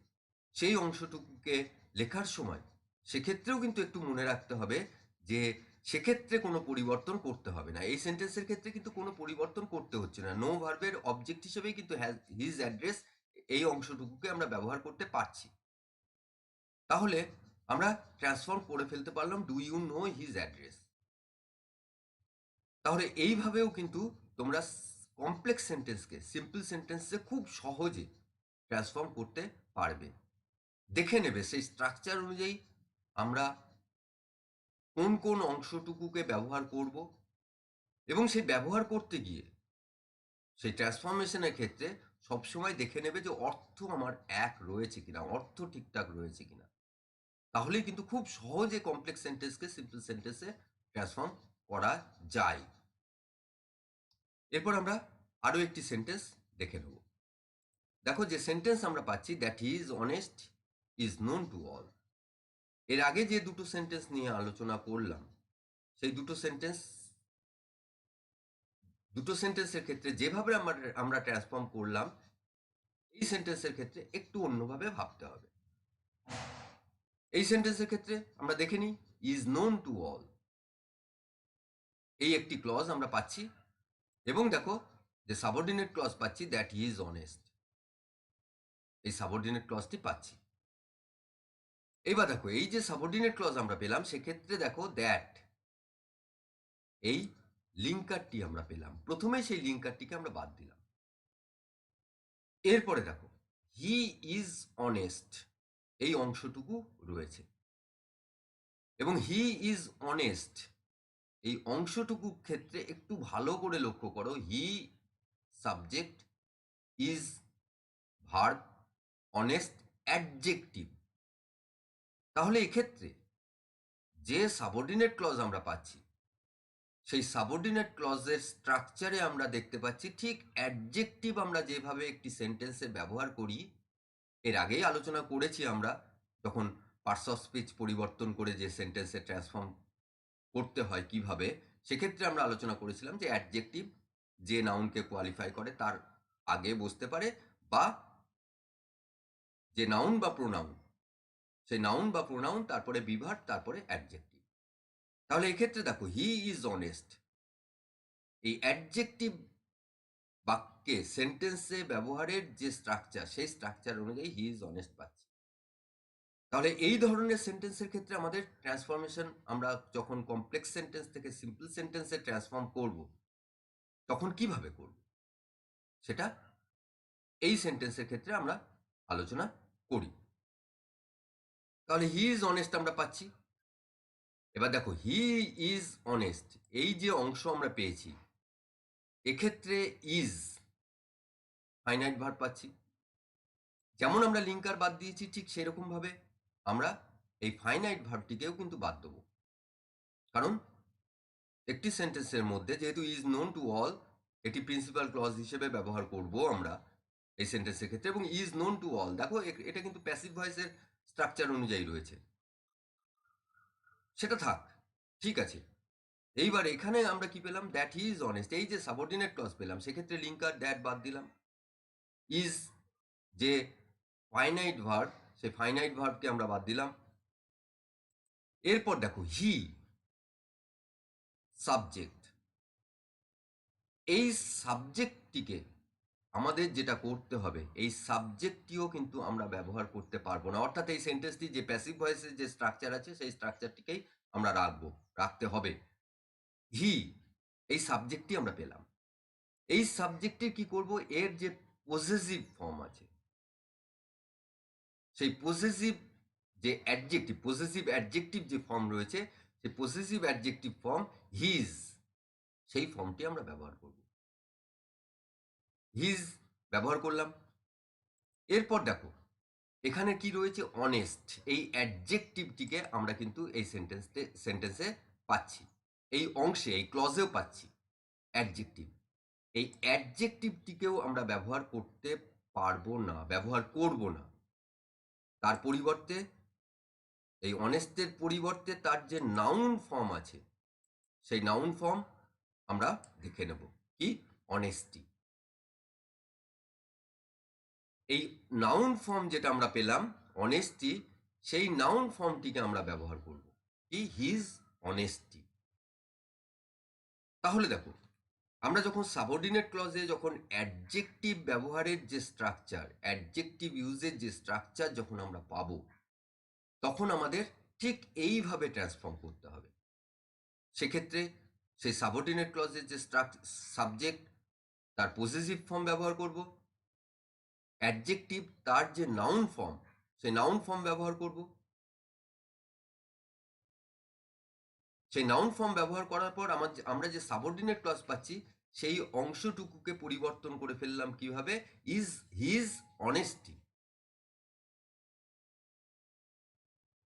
সেই অংশটুকুকে লেখার সময় সেক্ষেত্রেও কিন্তু একটু মনে রাখতে হবে যে সেক্ষেত্রে কোনো পরিবর্তন করতে হবে না। এই সেন্টেন্সের ক্ষেত্রে কিন্তু কোনো পরিবর্তন করতে হচ্ছে না, নো ভার্বের অবজেক্ট হিসেবেই কিন্তু হিজ অ্যাড্রেস এই অংশটুকুকে আমরা ব্যবহার করতে পারছি। তাহলে আমরা ট্রান্সফর্ম করে ফেলতে পারলাম do you know his address. তাহলে এইভাবেও কিন্তু তোমরা কমপ্লেক্স সেন্টেন্সকে সিম্পল সেন্টেন্সে খুব সহজে ট্রান্সফর্ম করতে পারবে। দেখে নেবে সেই স্ট্রাকচার অনুযায়ী আমরা কোন কোন অংশটুকুকে ব্যবহার করব, এবং সেই ব্যবহার করতে গিয়ে সেই ট্রান্সফরমেশনের ক্ষেত্রে সবসময় দেখে নেবে যে অর্থ আমার এক রয়েছে কিনা, অর্থ ঠিকঠাক রয়েছে কিনা। তাহলেই কিন্তু খুব সহজে কমপ্লেক্স সেন্টেন্সকে সিম্পল সেন্টেন্সে ট্রান্সফর্ম করা যায়। এরপর আমরা আরো একটি সেন্টেন্স দেখে নেব। দেখো যে সেন্টেন্স আমরা পাচ্ছি, that he is honest is known to all. এর আগে যে দুটো সেন্টেন্স নিয়ে আলোচনা করলাম সেই দুটো সেন্টেন্সের ক্ষেত্রে যেভাবে আমরা ট্রান্সফর্ম করলাম এই সেন্টেন্সের ক্ষেত্রে একটু অন্যভাবে ভাবতে হবে। এই সেন্টেন্সের ক্ষেত্রে আমরা দেখে নিই, ইজ নোন টু অল এই একটি ক্লজ আমরা পাচ্ছি, এবং দেখো যে সাবঅর্ডিনেট ক্লজ পাচ্ছি, দ্যাট হি ইজ অনেস্ট এই সাবঅর্ডিনেট ক্লজটি পাচ্ছি। এবার দেখো এই যে সাবঅর্ডিনেট ক্লজ আমরা পেলাম, সেক্ষেত্রে দেখো দ্যাট এই লিঙ্কারটি আমরা পেলাম, প্রথমে সেই লিঙ্কারটিকে আমরা বাদ দিলাম। এরপরে দেখো হি ইজ অনেস্ট এই অংশটুকু রয়েছে, এবং হি ইজ অনেস্ট এই অংশটুকু ক্ষেত্রে একটু ভালো করে লক্ষ্য করো, he subject, is verb, honest adjective. তাহলে এক্ষেত্রে যে সাবঅর্ডিনেট ক্লজ আমরা পাচ্ছি, সেই সাবঅর্ডিনেট ক্লজের স্ট্রাকচারে আমরা দেখতে পাচ্ছি ঠিক অ্যাডজেক্টিভ আমরা যেভাবে একটি সেন্টেন্সে ব্যবহার করি, এর আগেই আলোচনা করেছি আমরা, যখন পার্টস অফ স্পিচ পরিবর্তন করে যে সেন্টেন্সে ট্রান্সফর্ম করতে হয় কিভাবে, সেক্ষেত্রে আমরা আলোচনা করেছিলাম যে অ্যাডজেক্টিভ যে নাউনকে কোয়ালিফাই করে তার আগে বসতে পারে, বা যে নাউন বা প্রোনাউন, সেই নাউন বা প্রোনাউন, তারপরে বিভার্ব, তারপরে অ্যাডজেক্টিভ। তাহলে এক্ষেত্রে দেখো হি ইজ অনেস্ট এই অ্যাডজেক্টিভ বাক্যে সেন্টেন্সে ব্যবহারের যে স্ট্রাকচার, সেই স্ট্রাকচার অনুযায়ী হি ইজ অনেস্ট পাচ্ছি। তাহলে এই ধরনের সেন্টেন্সের ক্ষেত্রে আমাদের ট্রান্সফরমেশন, আমরা যখন কমপ্লেক্স সেন্টেন্স থেকে সিম্পল সেন্টেন্সে ট্রান্সফর্ম করব, তখন কিভাবে করব সেটা এই সেন্টেন্সের ক্ষেত্রে আমরা আলোচনা করি। তাহলে হি ইজ অনেস্ট আমরা পাচ্ছি। এবার দেখো হি ইজ অনেস্ট এই যে অংশ আমরা পেয়েছি, এক্ষেত্রে ইজ ফাইনাইট ভার্ব পাচ্ছি। যেমন আমরা লিঙ্কার বাদ দিয়েছি, ঠিক সেরকম ভাবে আমরা এই ফাইনাইট ভার্বটিকেও কিন্তু বাদ দেবো, কারণ একটি সেন্টেন্সের মধ্যে যেহেতু ইজ নোন টু অল, এটি প্রিন্সিপাল ক্লজ হিসেবে ব্যবহার করব আমরা এই সেন্টেন্সের ক্ষেত্রে। এবং ইজ নোন টু অল, দেখো এটা কিন্তু প্যাসিভ ভয়েসের স্ট্রাকচার অনুযায়ী রয়েছে, সেটা থাক, ঠিক আছে। এইবার এখানে আমরা কি পেলাম, দ্যাট হি ইজ অনেস্ট এই যে সাবঅর্ডিনেট ক্লজ পেলাম, সেক্ষেত্রে লিঙ্কার দ্যাট বাদ দিলাম। ইজ যে ফাইনাইট ভার্ব, সেই ফাইনাইট ভার্বকে আমরা বাদ দিলাম। এরপর দেখো হি সাবজেক্ট, এই সাবজেক্টটিকে আমাদের যেটা করতে হবে, এই সাবজেক্টটিও কিন্তু আমরা ব্যবহার করতে পারবো না, অর্থাৎ এই সেন্টেন্সটি যে প্যাসিভ ভয়েসের যে স্ট্রাকচার আছে, সেই স্ট্রাকচারটিকেই আমরা রাখতে হবে। হি এই সাবজেক্টটি আমরা পেলাম, এই সাবজেক্টে কি করব, এর যে পজেসিভ ফর্ম আছে, সেই পজেসিভ যে অ্যাডজেক্টিভ, পজেসিভ অ্যাডজেক্টিভ যে ফর্ম রয়েছে, সেই পজেসিভ অ্যাডজেক্টিভ ফর্ম হিজ, সেই ফর্মটি আমরা ব্যবহার করব। হিজ ব্যবহার করলাম। এরপর দেখো এখানে কি রয়েছে, অনেস্ট এই অ্যাডজেক্টিভটিকে আমরা কিন্তু এই সেন্টেন্সে পাচ্ছি, এই অংশে এই ক্লজেও পাচ্ছি অ্যাডজেক্টিভ। এই অ্যাডজেক্টিভটিকেও আমরা ব্যবহার করতে পারবো না, ব্যবহার করব না। তার পরিবর্তে এই অনেস্টের পরিবর্তে তার যে নাউন ফর্ম আছে, সেই নাউন ফর্ম আমরা দেখে নেব, কি অনেস্টি। এই নাউন ফর্ম যেটা আমরা পেলাম অনেস্টি, সেই নাউন ফর্মটিকে আমরা ব্যবহার করব, কি হিজ অনেস্টি। তাহলে দেখো আমরা যখন সাবঅর্ডিনেট ক্লজে যখন অ্যাডজেক্টিভ ব্যবহারের যে স্ট্রাকচার, অ্যাডজেক্টিভ ইউজের যে স্ট্রাকচার যখন আমরা পাবো, তখন আমাদের ঠিক এইভাবে ট্রান্সফর্ম করতে হবে। সেক্ষেত্রে সেই সাবঅর্ডিনেট ক্লজের যে সাবজেক্ট, তার পজেসিভ ফর্ম ব্যবহার করব, অ্যাডজেক্টিভ তার যে নাউন ফর্ম, সেই নাউন ফর্ম ব্যবহার করব। সেই নাউন ফর্ম ব্যবহার করার পর আমরা যে সাবঅর্ডিনেট ক্লজ পাচ্ছি, সেই অংশটুকুকে পরিবর্তন করে ফেললাম কিভাবে, ইজ হিজ অনেস্টি।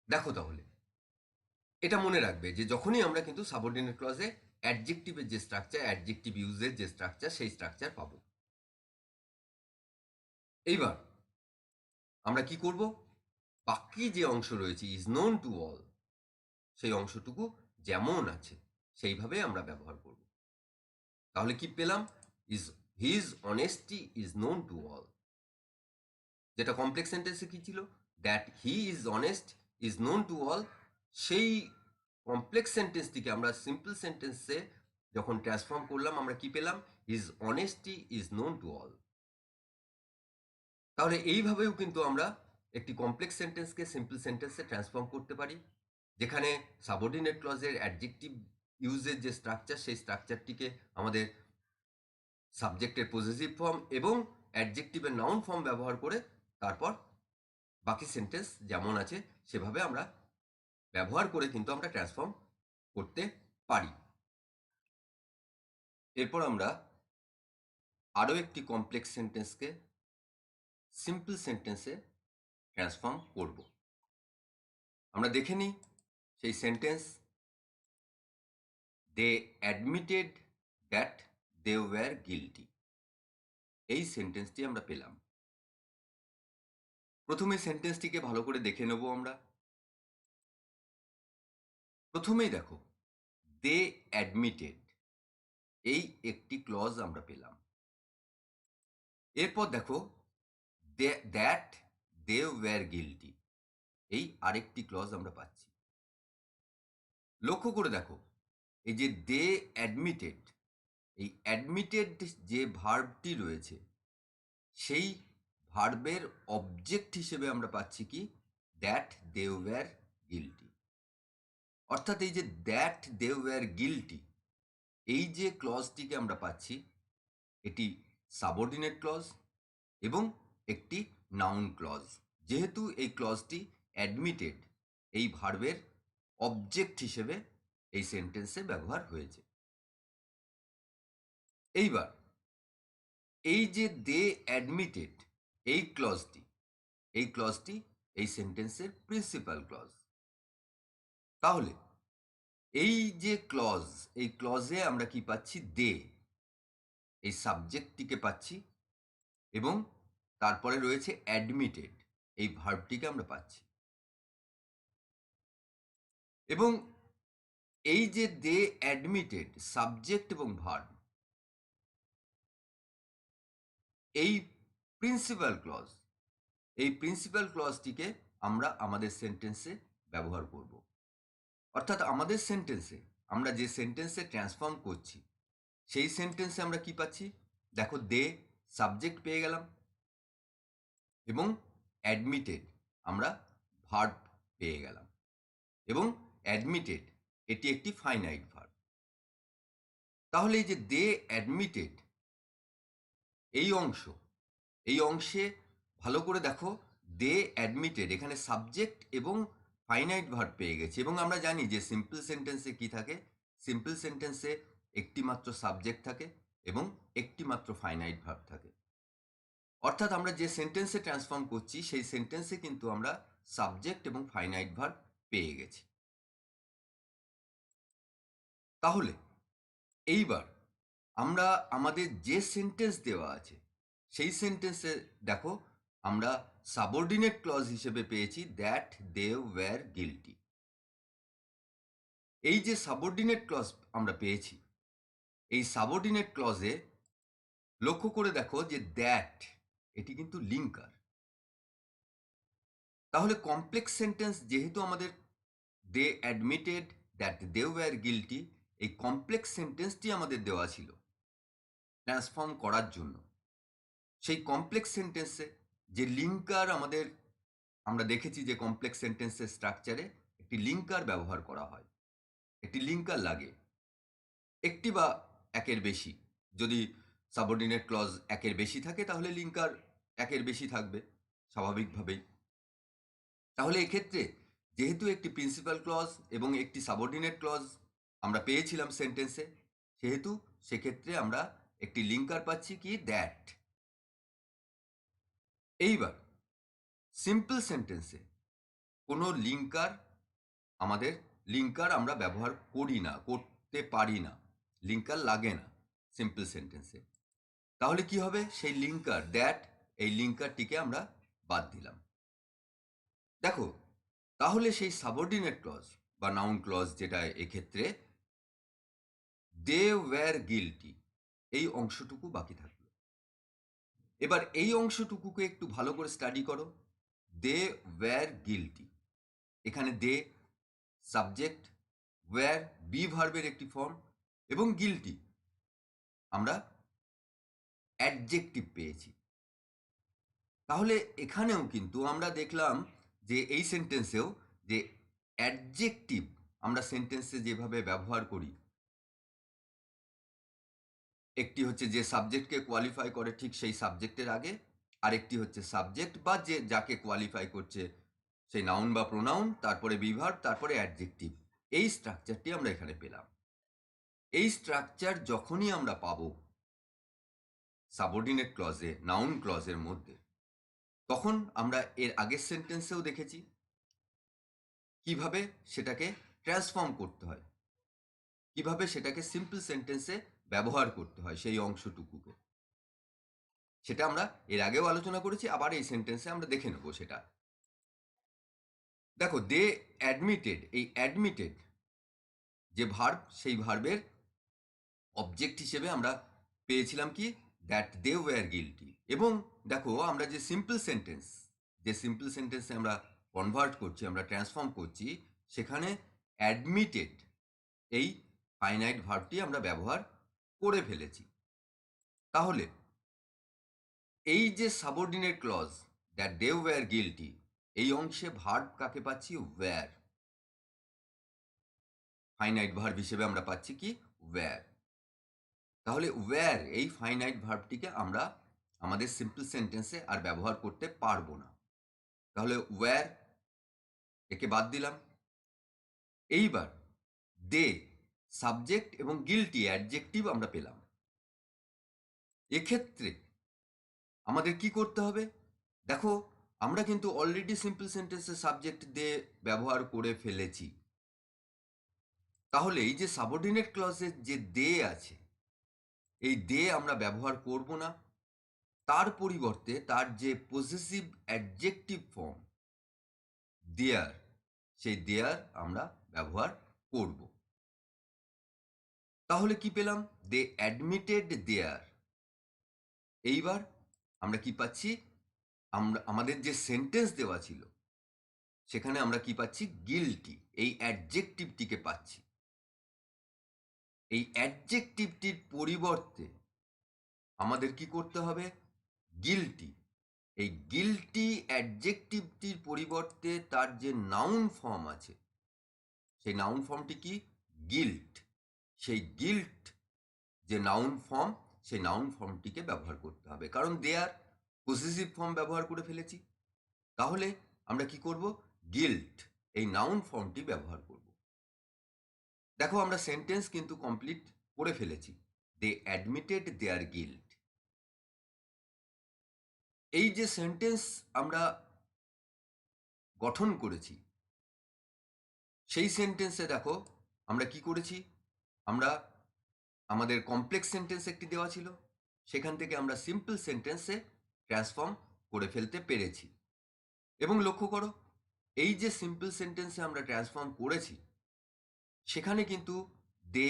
দেখো তাহলে এটা মনে রাখবে যে যখনই আমরা কিন্তু সাবঅর্ডিনেট ক্লজে অ্যাডজেক্টিভের যে স্ট্রাকচার, অ্যাডজেক্টিভ ইউজের যে স্ট্রাকচার, সেই স্ট্রাকচার পাবো। এইবার আমরা কি করব, বাকি যে অংশ রয়েছে ইজ নোন টু অল, সেই অংশটুকু যেমন আছে সেইভাবে আমরা ব্যবহার করব। তাহলে কি পেলাম, is his honesty is known to all, যেটা কমপ্লেক্স সেন্টেন্সে কি ছিল, that he is honest is known to all, সেই কমপ্লেক্স সেন্টেন্সটিকে আমরা সিম্পল সেন্টেন্সে যখন ট্রান্সফর্ম করলাম, আমরা কি পেলাম, his honesty is known to all. তাহলে এইভাবেও কিন্তু আমরা একটি কমপ্লেক্স সেন্টেন্সকে সিম্পল সেন্টেন্সে ট্রান্সফর্ম করতে পারি, যেখানে সাবঅর্ডিনেট ক্লজের অ্যাডজেক্টিভ ইউজের যে স্ট্রাকচার, সেই স্ট্রাকচারটিকে আমাদের সাবজেক্টের পজিটিভ ফর্ম এবং অ্যাডজেক্টিভের নাউন ফর্ম ব্যবহার করে তারপর বাকি সেন্টেন্স যেমন আছে সেভাবে আমরা ব্যবহার করে কিন্তু আমরা ট্রান্সফর্ম করতে পারি। এরপর আমরা আরও একটি কমপ্লেক্স সেন্টেন্সকে সিম্পল সেন্টেন্সে ট্রান্সফর্ম করব। আমরা দেখে নিই সেই sentence, they admitted that they were guilty. এই সেন্টেন্সটি আমরা পেলাম। প্রথমে সেন্টেন্সটিকে ভালো করে দেখে নেব আমরা। প্রথমেই দেখো, দে অ্যাডমিটেড, এই একটি ক্লজ আমরা পেলাম। এরপর দেখো, দ্যাট দে ওয়্যার গিলটি, এই আরেকটি ক্লজ আমরা পাচ্ছি। লক্ষ্য করে দেখো, এই যে দে অ্যাডমিটেড, এই অ্যাডমিটেড যে ভার্বটি রয়েছে সেই ভার্বের অবজেক্ট হিসেবে আমরা পাচ্ছি কি, দ্যাট দে ওয়্যার গিলটি। অর্থাৎ এই যে দ্যাট দে ওয়্যার গিলটি, এই যে ক্লজটিকে আমরা পাচ্ছি, এটি সাবঅর্ডিনেট ক্লজ এবং একটি নাউন ক্লজ। যেহেতু এই ক্লজটি অ্যাডমিটেড, এই ভার্বের অবজেক্ট হিসেবে এই সেন্টেন্সে ব্যবহার হয়েছে। এইবার এই যে দে অ্যাডমিটেড, এই ক্লজটি এই সেন্টেন্সের প্রিন্সিপাল ক্লজ। তাহলে এই যে ক্লজ, এই ক্লজে আমরা কি পাচ্ছি, দে, এই সাবজেক্টটিকে পাচ্ছি এবং তারপরে রয়েছে অ্যাডমিটেড, এই ভার্বটিকে আমরা পাচ্ছি। এবং এই যে দে অ্যাডমিটেড, সাবজেক্ট এবং ভার্ব, এই প্রিন্সিপাল ক্লজ, এই প্রিন্সিপাল ক্লজটিকে আমরা আমাদের সেন্টেন্সে ব্যবহার করব। অর্থাৎ আমাদের সেন্টেন্সে, আমরা যে সেন্টেন্সে ট্রান্সফর্ম করছি সেই সেন্টেন্সে আমরা কি পাচ্ছি, দেখো, দে সাবজেক্ট পেয়ে গেলাম এবং অ্যাডমিটেড আমরা ভার্ব পেয়ে গেলাম। এবং অ্যাডমিটেড এটি একটি ফাইনাইট ভার্ব। তাহলে এই যে দে অ্যাডমিটেড, এই অংশে ভালো করে দেখো, দে অ্যাডমিটেড, এখানে সাবজেক্ট এবং ফাইনাইট ভার্ব পেয়ে গেছে। এবং আমরা জানি যে সিম্পল সেন্টেন্সে কি থাকে, সিম্পল সেন্টেন্সে একটি মাত্র সাবজেক্ট থাকে এবং একটি মাত্র ফাইনাইট ভার্ব থাকে। অর্থাৎ আমরা যে সেন্টেন্সে ট্রান্সফর্ম করছি সেই সেন্টেন্সে কিন্তু আমরা সাবজেক্ট এবং ফাইনাইট ভার্ব পেয়ে গেছি। তাহলে এইবার আমরা আমাদের যে সেন্টেন্স দেওয়া আছে সেই সেন্টেন্সে দেখো, আমরা সাবঅর্ডিনেট ক্লজ হিসেবে পেয়েছি দ্যাট দে ওয়্যার গিলটি। এই যে সাবঅর্ডিনেট ক্লজ আমরা পেয়েছি, এই সাবঅর্ডিনেট ক্লজে লক্ষ্য করে দেখো যে দ্যাট, এটি কিন্তু লিঙ্কার। তাহলে কমপ্লেক্স সেন্টেন্স যেহেতু আমাদের they admitted that they were guilty, এই কমপ্লেক্স সেন্টেন্সটি আমাদের দেওয়া ছিল ট্রান্সফর্ম করার জন্য। সেই কমপ্লেক্স সেন্টেন্সে যে লিঙ্কার আমরা দেখেছি যে কমপ্লেক্স সেন্টেন্সের স্ট্রাকচারে একটি লিঙ্কার ব্যবহার করা হয়, একটি লিঙ্কার লাগে, একটি বা একের বেশি। যদি সাবঅর্ডিনেট ক্লজ একের বেশি থাকে তাহলে লিঙ্কার একের বেশি থাকবে স্বাভাবিকভাবেই। তাহলে এক্ষেত্রে যেহেতু একটি প্রিন্সিপাল ক্লজ এবং একটি সাবঅর্ডিনেট ক্লজ আমরা পেয়েছিলাম সেন্টেন্সে, সেহেতু সেক্ষেত্রে আমরা একটি লিঙ্কার পাচ্ছি কি, দ্যাট। এইবার সিম্পল সেন্টেন্সে কোনো লিঙ্কার আমরা ব্যবহার করি না, করতে পারি না, লিঙ্কার লাগে না সিম্পল সেন্টেন্সে। তাহলে কি হবে, সেই লিঙ্কার দ্যাট, এই লিঙ্কারটিকে আমরা বাদ দিলাম। দেখো, তাহলে সেই সাবঅর্ডিনেট ক্লজ বা নাউন ক্লজ, যেটা এক্ষেত্রে দে ওয়্যার গিলটি, এই অংশটুকু বাকি থাকলো। এবার এই অংশটুকুকে একটু ভালো করে স্টাডি করো। দে ওয়্যার গিলটি, এখানে দে সাবজেক্ট, ওয়্যার বি ভার্বের একটি ফর্ম এবং গিলটি আমরা অ্যাডজেক্টিভ পেয়েছি। তাহলে এখানেও কিন্তু আমরা দেখলাম যে এই সেন্টেন্সেও যে অ্যাডজেক্টিভ আমরা সেন্টেন্সে যেভাবে ব্যবহার করি, একটি হচ্ছে যে সাবজেক্টকে কোয়ালিফাই করে ঠিক সেই সাবজেক্টের আগে, আরেকটি হচ্ছে সাবজেক্ট বা যে যাকে কোয়ালিফাই করছে সেই নাউন বা প্রোনাউন, তারপরে বিভার্ব, তারপরে অ্যাডজেক্টিভ। এই স্ট্রাকচারটি আমরা এখানে পেলাম। এই স্ট্রাকচার যখনই আমরা পাবো সাবঅর্ডিনেট ক্লজে, নাউন ক্লজের মধ্যে, তখন আমরা এর আগের সেন্টেন্সেও দেখেছি কিভাবে সেটাকে ট্রান্সফর্ম করতে হয়, কিভাবে সেটাকে সিম্পল সেন্টেন্সে ব্যবহার করতে হয় সেই অংশটুকুকে। সেটা আমরা এর আগেও আলোচনা করেছি, আবার এই সেন্টেন্সে আমরা দেখে নেব সেটা। দেখো, দে অ্যাডমিটেড, এই অ্যাডমিটেড যে ভার্ব, সেই ভার্বের অবজেক্ট হিসেবে আমরা পেয়েছিলাম কি, দ্যাট দে ওয়্যার গিলটি। এবং দেখো, আমরা যে সিম্পল সেন্টেন্সে আমরা কনভার্ট করছি, আমরা ট্রান্সফর্ম করছি, সেখানে অ্যাডমিটেড এই ফাইনাইট ভার্বটি আমরা ব্যবহার করে ফেলেছি। তাহলে এই যে subordinate clause that they were guilty, এই অংশে ভার্ব কাকে পাচ্ছি, ওয়্যার। ফাইনাইট ভার্ব হিসেবে আমরা পাচ্ছি কি, ওয়্যার। তাহলে ওয়্যার এই ফাইনাইট ভার্বটিকে আমরা আমাদের সিম্পল সেন্টেন্সে আর ব্যবহার করতে পারবো না। তাহলে ওয়্যার একে বাদ দিলাম। এইবার দে সাবজেক্ট এবং গিলটি অ্যাডজেক্টিভ আমরা পেলাম। এক্ষেত্রে আমাদের কি করতে হবে? দেখো, আমরা কিন্তু অলরেডি সিম্পল সেন্টেন্সে সাবজেক্ট দে ব্যবহার করে ফেলেছি। তাহলে এই যে সাবঅর্ডিনেট ক্লজের যে দে আছে, এই দে আমরা ব্যবহার করব না। তার পরিবর্তে তার যে পজেসিভ অ্যাডজেক্টিভ ফর্ম দেয়ার, সেই দেয়ার আমরা ব্যবহার করব। তাহলে কি পেলাম? দে অ্যাডমিটেড দেয়ার। এইবার আমরা কি পাচ্ছি? আমরা আমাদের যে সেন্টেন্স দেওয়া ছিল সেখানে আমরা কি পাচ্ছি? গিলটি, এই অ্যাডজেক্টিভটিকে পাচ্ছি। এই অ্যাডজেক্টিভটির পরিবর্তে আমাদের কি করতে হবে? গিলটি। এই গিলটি অ্যাডজেক্টিভটির পরিবর্তে তার যে নাউন ফর্ম আছে, সেই নাউন ফর্মটি কি? গিল্ট। সেই গিল্ট যে নাউন ফর্ম, সেই নাউন ফর্মটিকে ব্যবহার করতে হবে, কারণ দেয়ার পজেসিভ ফর্ম ব্যবহার করে ফেলেছি। তাহলে আমরা কি করব? গিল্ট এই নাউন ফর্মটি ব্যবহার করব। দেখো, আমরা সেন্টেন্স কিন্তু কমপ্লিট করে ফেলেছি। দে অ্যাডমিটেড দেয়ার গিল্ট। এই যে সেন্টেন্স আমরা গঠন করেছি, সেই সেন্টেন্সে দেখো আমরা কি করেছি? আমরা আমাদের কমপ্লেক্স সেন্টেন্স একটি দেওয়া ছিল, সেখান থেকে আমরা সিম্পল সেন্টেন্সে ট্রান্সফর্ম করে ফেলতে পেরেছি। এবং লক্ষ্য করো, এই যে সিম্পল সেন্টেন্সে আমরা ট্রান্সফর্ম করেছি, সেখানে কিন্তু দে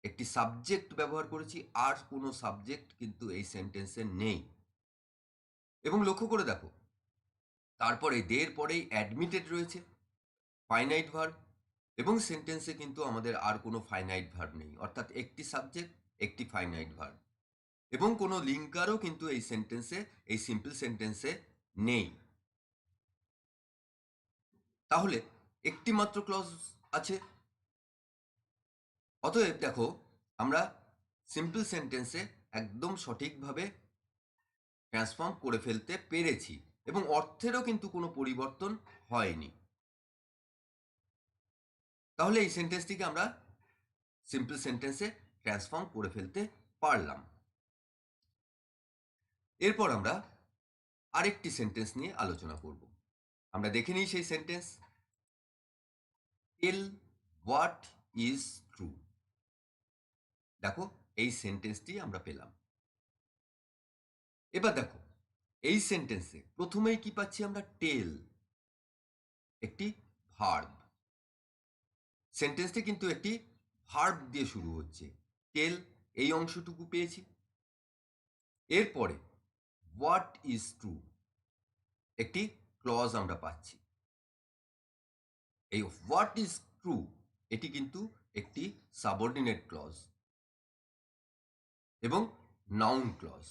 একটি সাবজেক্ট ব্যবহার করেছি, আর কোনো সাবজেক্ট কিন্তু এই সেন্টেন্সে নেই। এবং লক্ষ্য করে দেখো, তারপরে দের পরেই অ্যাডমিটেড রয়েছে, ফাইনাইট ভার্ব, এবং সেন্টেন্সে কিন্তু আমাদের আর কোনো ফাইনাইট ভার্ব নেই, অর্থাৎ একটি সাবজেক্ট, একটি ফাইনাইট ভার্ব, এবং কোনো লিঙ্কারও কিন্তু এই সেন্টেন্সে, এই সিম্পল সেন্টেন্সে নেই। তাহলে একটি মাত্র ক্লজ আছে। অতএব দেখো, আমরা সিম্পল সেন্টেন্সে একদম সঠিকভাবে ট্রান্সফর্ম করে ফেলতে পেরেছি, এবং অর্থেরও কিন্তু কোনো পরিবর্তন হয়নি। তাহলে এই সেন্টেন্সটিকে আমরা সিম্পল সেন্টেন্সে ট্রান্সফর্ম করে ফেলতে পারলাম। এরপর আমরা আরেকটি সেন্টেন্স নিয়ে আলোচনা করব। আমরা দেখে নিই সেই sentence. Tell what is true. দেখো, এই সেন্টেন্সটি আমরা পেলাম। এবার দেখো, এই সেন্টেন্সে প্রথমেই কি পাচ্ছি আমরা? টেল, একটি ভার্ব। সেন্টেন্সটি কিন্তু একটি ভার্ব দিয়ে শুরু হচ্ছে। টেল এই অংশটুকু পেয়েছি। এরপরে হোয়াট ইজ ট্রু, একটি ক্লজ আমরা পাচ্ছি। এই হোয়াট ইজ ট্রু এটি কিন্তু একটি সাবঅর্ডিনেট ক্লজ এবং নাউন ক্লজ।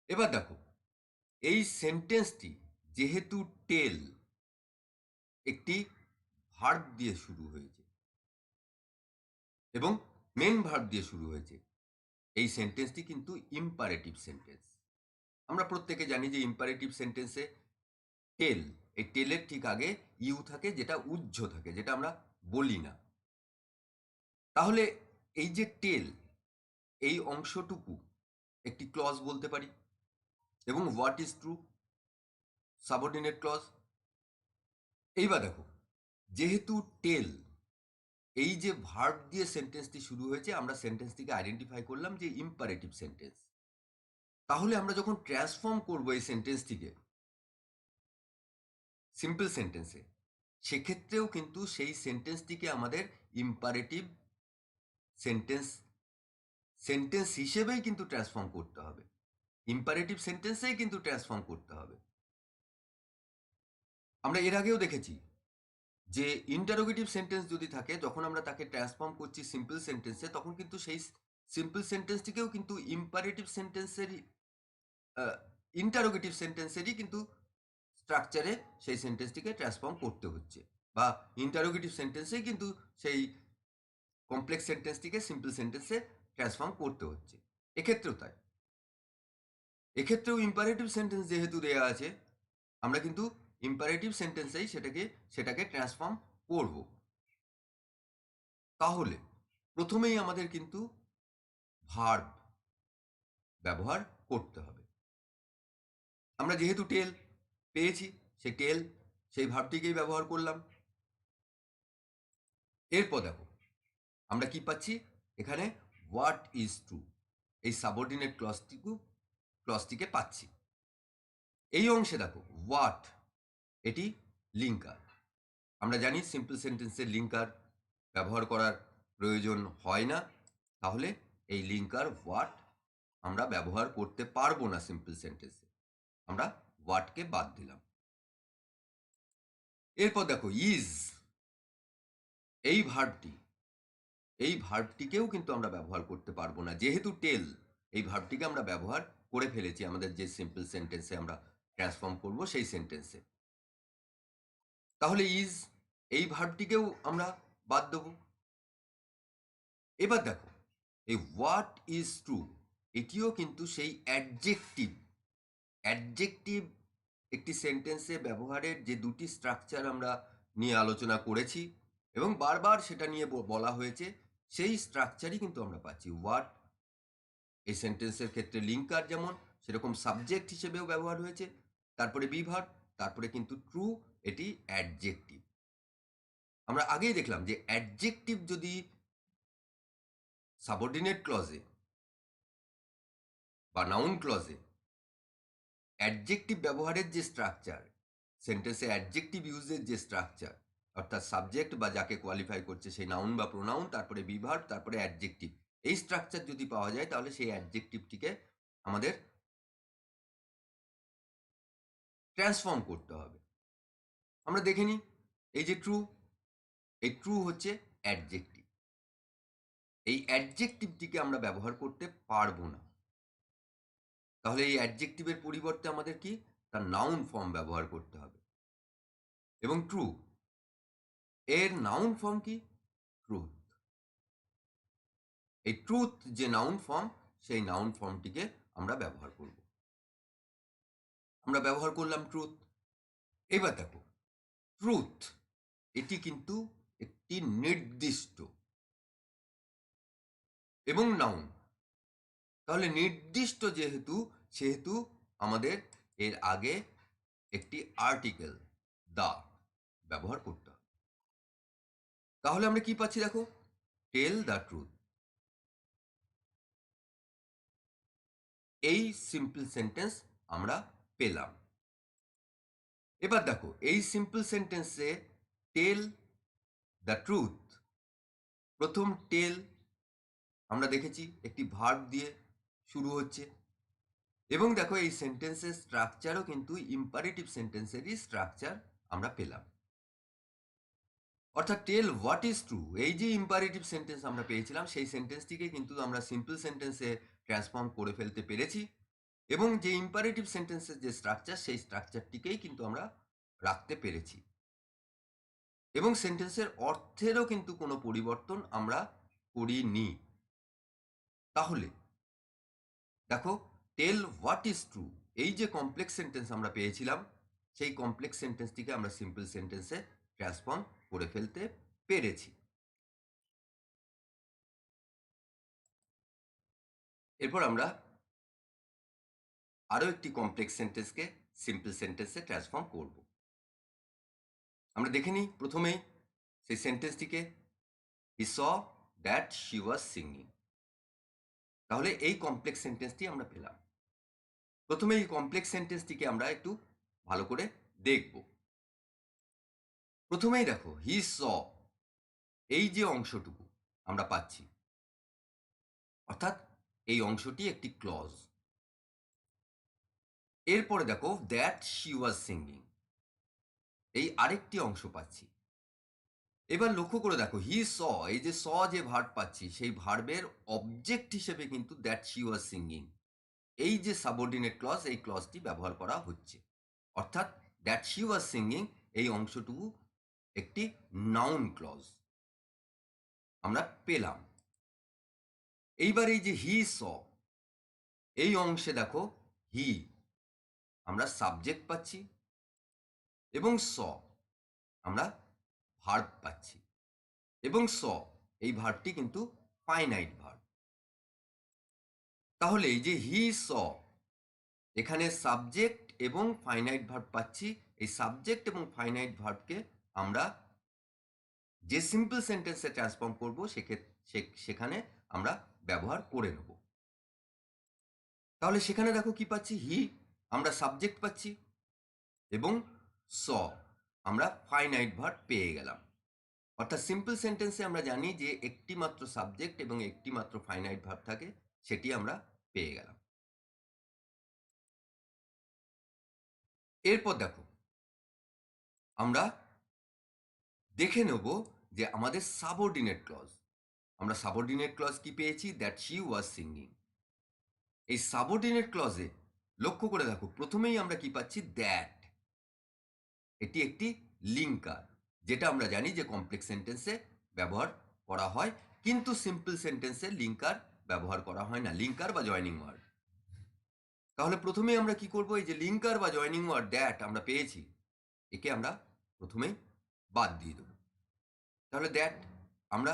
এবার দেখো, এই সেন্টেন্সটি যেহেতু টেল একটি ভার্ব দিয়ে শুরু হয়েছে এবং মেন ভার্ব দিয়ে শুরু হয়েছে, এই সেন্টেন্সটি কিন্তু ইম্পারেটিভ সেন্টেন্স। আমরা প্রত্যেকে জানি যে ইম্পারেটিভ সেন্টেন্সে টেল, এই টেলের ঠিক আগে ইউ থাকে, যেটা উহ্য থাকে, যেটা আমরা বলি না। তাহলে এই যে টেল, এই অংশটুকু একটি ক্লজ বলতে পারি। এবং what is true, subordinate clause. এইবার দেখো, যেহেতু টেল এই যে ভার্ব দিয়ে সেন্টেন্সটি শুরু হয়েছে, আমরা সেন্টেন্সটিকে আইডেন্টিফাই করলাম যে ইম্পারেটিভ সেন্টেন্স। তাহলে আমরা যখন ট্রান্সফর্ম করব এই সেন্টেন্সটিকে সিম্পল সেন্টেন্সে, সেক্ষেত্রেও কিন্তু সেই সেন্টেন্সটিকে আমাদের ইম্পারেটিভ সেন্টেন্স সেন্টেন্স হিসেবেই কিন্তু ট্রান্সফর্ম করতে হবে, ইম্পারেটিভ সেন্টেন্সেই কিন্তু ট্রান্সফর্ম করতে হবে। আমরা এর আগেও দেখেছি যে ইন্টারোগেটিভ সেন্টেন্স যদি থাকে, যখন আমরা তাকে ট্রান্সফর্ম করছি সিম্পল সেন্টেন্সে, তখন কিন্তু সেই সিম্পল সেন্টেন্সটিকেও কিন্তু ইম্পারেটিভ সেন্টেন্সেরই ইন্টারোগেটিভ সেন্টেন্সেরই কিন্তু স্ট্রাকচারে সেই সেন্টেন্সটিকে ট্রান্সফর্ম করতে হচ্ছে, বা ইন্টারোগেটিভ সেন্টেন্সেই কিন্তু সেই কমপ্লেক্স সেন্টেন্সটিকে সিম্পল সেন্টেন্সে ট্রান্সফর্ম করতে হচ্ছে। এক্ষেত্রেও তাই, এক্ষেত্রেও ইম্পারেটিভ সেন্টেন্স যেহেতু দেওয়া আছে, আমরা কিন্তু ইম্পারেটিভ সেন্টেন্সেই সেটাকে ট্রান্সফর্ম করব। তাহলে প্রথমেই আমাদের কিন্তু ভার্ব ব্যবহার করতে হবে। আমরা যেহেতু টেল পেয়েছি, সেই ভার্বটিকেই ব্যবহার করলাম। এরপর দেখো আমরা কি পাচ্ছি এখানে, হোয়াট ইজ ট্রু, এই সাবঅর্ডিনেট ক্লজটিকে পাচ্ছি। এই অংশে দেখো হোয়াট, এটি লিঙ্কার। আমরা জানি সিম্পল সেন্টেন্সের লিঙ্কার ব্যবহার করার প্রয়োজন হয় না, তাহলে এই লিঙ্কার হোয়াট আমরা ব্যবহার করতে পারবো না সিম্পল সেন্টেন্সে, আমরা হোয়াটকে বাদ দিলাম। এরপর দেখো ইজ, এই ভার্বটিকেও কিন্তু আমরা ব্যবহার করতে পারবো না, যেহেতু টেল এই ভার্বটিকে আমরা ব্যবহার করে ফেলেছি আমাদের যে সিম্পল সেন্টেন্সে আমরা ট্রান্সফর্ম করব সেই সেন্টেন্সে। তাহলে ইজ এই ভার্বটিকেও আমরা বাদ দেব। এবার দেখো এই হোয়াট ইজ ট্রু, এটিও কিন্তু সেই অ্যাডজেক্টিভ একটি সেন্টেন্সে ব্যবহারের যে দুটি স্ট্রাকচার আমরা নিয়ে আলোচনা করেছি এবং বারবার সেটা নিয়ে বলা হয়েছে, সেই স্ট্রাকচারই কিন্তু আমরা পাচ্ছি। হোয়াট এই সেন্টেন্সের ক্ষেত্রে লিঙ্কার, যেমন সেরকম সাবজেক্ট হিসেবেও ব্যবহার হয়েছে, তারপরে বি ভার্ব, তারপরে কিন্তু ট্রু এটি অ্যাডজেক্টিভ। আমরা আগেই দেখলাম যে অ্যাডজেক্টিভ যদি সাবঅর্ডিনেট ক্লজে বা নাউন ক্লজে অ্যাডজেক্টিভ ব্যবহারের যে স্ট্রাকচার, সেন্টেন্সে অ্যাডজেক্টিভ ইউজের যে স্ট্রাকচার, অর্থাৎ সাবজেক্ট বা যাকে কোয়ালিফাই করছে সেই নাউন বা প্রোনাউন, তারপরে বি ভার্ব, তারপরে অ্যাডজেক্টিভ, এই স্ট্রাকচার যদি পাওয়া যায়, তাহলে সেই অ্যাডজেক্টিভটিকে আমাদের ট্রান্সফর্ম করতে হবে। আমরা দেখে নিই, এই যে ট্রু, এই ট্রু হচ্ছে অ্যাডজেক্টিভ, এই অ্যাডজেক্টিভটিকে আমরা ব্যবহার করতে পারবো না। তাহলে এই অ্যাডজেক্টিভের পরিবর্তে আমাদের কি তার নাউন ফর্ম ব্যবহার করতে হবে। এবং ট্রু এর নাউন ফর্ম কি, ট্রুথ। এই ট্রুথ যে নাউন ফর্ম, সেই নাউন ফর্মটিকে আমরা ব্যবহার করব। আমরা ব্যবহার করলাম ট্রুথ। এবার দেখো ট্রুথ এটি কিন্তু একটি নির্দিষ্ট এবং নাউন। তাহলে নির্দিষ্ট যেহেতু, সেহেতু আমাদের এর আগে একটি আর্টিকেল দা ব্যবহার করতে হবে। তাহলে আমরা কি পাচ্ছি দেখো, টেল দ্য ট্রুথ। এই সিম্পল সেন্টেন্স আমরা পেলাম। এবার দেখো এই সিম্পল সেন্টেন্সে টেল দ্য ট্রুথ, প্রথম টেল আমরা দেখেছি একটি ভার্ব দিয়ে শুরু হচ্ছে, এবং দেখো এই সেন্টেন্সের স্ট্রাকচারও কিন্তু ইম্পারেটিভ সেন্টেন্সেরই স্ট্রাকচার আমরা পেলাম। অর্থাৎ টেল হোয়াট ইজ ট্রু, এই যে ইম্পারেটিভ সেন্টেন্স আমরা পেয়েছিলাম, সেই সেন্টেন্সটিকে কিন্তু আমরা সিম্পল সেন্টেন্সে ট্রান্সফর্ম করে ফেলতে পেরেছি, এবং যে ইম্পারেটিভ সেন্টেন্সের যে স্ট্রাকচার, সেই স্ট্রাকচারটিকেই কিন্তু আমরা রাখতে পেরেছি, এবং সেন্টেন্সের অর্থেরও কিন্তু কোনো পরিবর্তন আমরা করিনি। তাহলে দেখো, টেল হোয়াট ইজ ট্রু, এই যে কমপ্লেক্স সেন্টেন্স আমরা পেয়েছিলাম, সেই কমপ্লেক্স সেন্টেন্সটিকে আমরা সিম্পল সেন্টেন্সে ট্রান্সফর্ম করে ফেলতে পেরেছি। এরপর আমরা আরো একটি কমপ্লেক্স সেন্টেন্সকে সিম্পল সেন্টেন্সে ট্রান্সফর্ম করব। আমরা দেখে নিই প্রথমেই সেই সেন্টেন্সটিকে, he saw that she was singing. তাহলে এই কমপ্লেক্স সেন্টেন্সটি আমরা পেলাম। প্রথমে এই কমপ্লেক্স সেন্টেন্সটিকে আমরা একটু ভালো করে দেখব। প্রথমেই দেখো, হি স, এই যে অংশটুকু আমরা পাচ্ছি, অর্থাৎ এই অংশটি একটি ক্লজ। এরপরে দেখো, দ্যাট শি ওয়াজ সিঙ্গিং, এই আরেকটি অংশ পাচ্ছি। এবার লক্ষ্য করে দেখো, হি স, এই যে স যে ভার্ব পাচ্ছি, সেই ভার্বের অবজেক্ট হিসেবে কিন্তু দ্যাট শি ওয়াজ সিঙ্গিং, এই যে সাবঅর্ডিনেট ক্লজ, এই ক্লজটি ব্যবহার করা হচ্ছে। অর্থাৎ দ্যাট শি ওয়াজ সিঙ্গিং, এই অংশটুকু একটি নাউন ক্লজ আমরা পেলাম। এইবার এই যে হি স, এই অংশে দেখো, হি আমরা সাবজেক্ট পাচ্ছি, এবং স আমরা ভার্ব পাচ্ছি, এবং স এই ভার্বটি কিন্তু ফাইনাইট ভার্ব। তাহলে এই যে হি স, এখানে সাবজেক্ট এবং ফাইনাইট ভার্ব পাচ্ছি। এই সাবজেক্ট এবং ফাইনাইট ভার্বকে আমরা যে সিম্পল সেন্টেন্সে ট্রান্সফর্ম করব, সেখানে আমরা ব্যবহার করে নেব। তাহলে সেখানে দেখো কি পাচ্ছি, হি আমরা সাবজেক্ট পাচ্ছি, এবং স আমরা ফাইনাইট ভার্ব পেয়ে গেলাম। অর্থাৎ সিম্পল সেন্টেন্সে আমরা জানি যে একটি মাত্র সাবজেক্ট এবং একটি মাত্র ফাইনাইট ভার্ব থাকে, সেটি আমরা পেয়ে গেলাম। এরপর দেখো, আমরা দেখে নেব যে আমাদের সাবঅর্ডিনেট ক্লজ, আমরা সাবঅর্ডিনেট ক্লজ কি পেয়েছি, দ্যাট শি ওয়াজ সিঙ্গিং। এই সাবঅর্ডিনেট ক্লজে লক্ষ্য করে দেখো, প্রথমেই আমরা কি পাচ্ছি, দ্যাট, এটি একটি লিঙ্কার, যেটা আমরা জানি যে কমপ্লেক্স সেন্টেন্সে ব্যবহার করা হয়, কিন্তু সিম্পল সেন্টেন্সে লিঙ্কার ব্যবহার করা হয় না, লিঙ্কার বা জয়নিং ওয়ার্ড। তাহলে প্রথমেই আমরা কি করব, এই যে লিঙ্কার বা জয়নিং ওয়ার্ড দ্যাট আমরা পেয়েছি, একে আমরা প্রথমেই বাদ দিয়ে দেব। তাহলে দ্যাট আমরা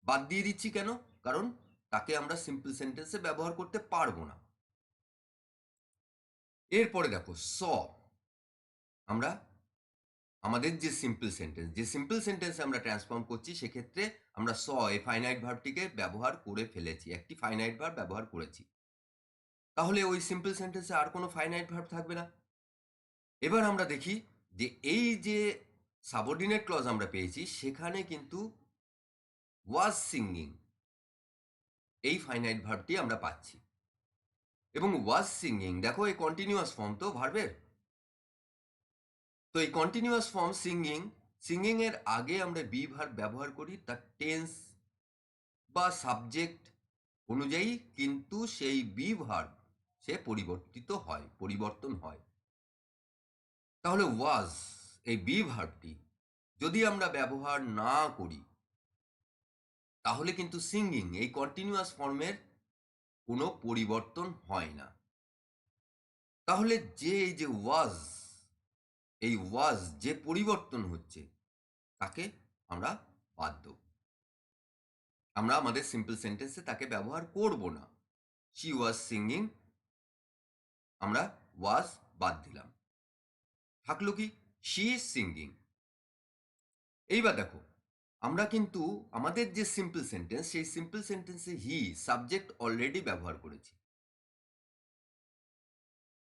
বাদ দিয়ে দিচ্ছি কেন, কারণ তাকে আমরা সিম্পল সেন্টেন্সে ব্যবহার করতে পারবো না। এরপরে দেখো, স আমরা আমাদের যে সিম্পল সেন্টেন্স আমরা ট্রান্সফর্ম করছি, সেক্ষেত্রে আমরা স এই ফাইনাইট ভার্বটিকে ব্যবহার করে ফেলেছি, একটি ফাইনাইট ভার্ব ব্যবহার করেছি। তাহলে ওই সিম্পল সেন্টেন্সে আর কোনো ফাইনাইট ভার্ব থাকবে না। এবার আমরা দেখি যে এই যে সাবঅর্ডিনেট ক্লজ আমরা পেয়েছি, সেখানে কিন্তু ওয়াজ সিঙ্গিং এই ফাইনাইট ভার্বটি আমরা পাচ্ছি, এবং ওয়াজ সিঙ্গিং দেখো এই কন্টিনিউয়াস ফর্ম তো ভার্বের। তো এই কন্টিনিউয়াস ফর্ম সিঙ্গিং এর আগে আমরা বি ভার্ব ব্যবহার করি, তার টেন্স বা সাবজেক্ট অনুযায়ী কিন্তু সেই বি ভার্ব সে পরিবর্তন হয়। তাহলে ওয়াজ এই বি ভার্বটি যদি আমরা ব্যবহার না করি, তাহলে কিন্তু সিঙ্গিং এই কন্টিনিউয়াস ফর্মের কোনো পরিবর্তন হয় না। তাহলে যে এই যে ওয়াজ, এই ওয়াজ যে পরিবর্তন হচ্ছে, তাকে আমরা বাদ দেব, আমরা আমাদের সিম্পল সেন্টেন্সে তাকে ব্যবহার করব না। শি ওয়াজ সিঙ্গিং, আমরা ওয়াজ বাদ দিলাম, থাকলো কি, শি ইজ সিঙ্গিং। এইবার দেখো, আমরা কিন্তু আমাদের যে সিম্পল সেন্টেন্স, সেই সিম্পল সেন্টেন্সে হি সাবজেক্ট অলরেডি ব্যবহার করেছি।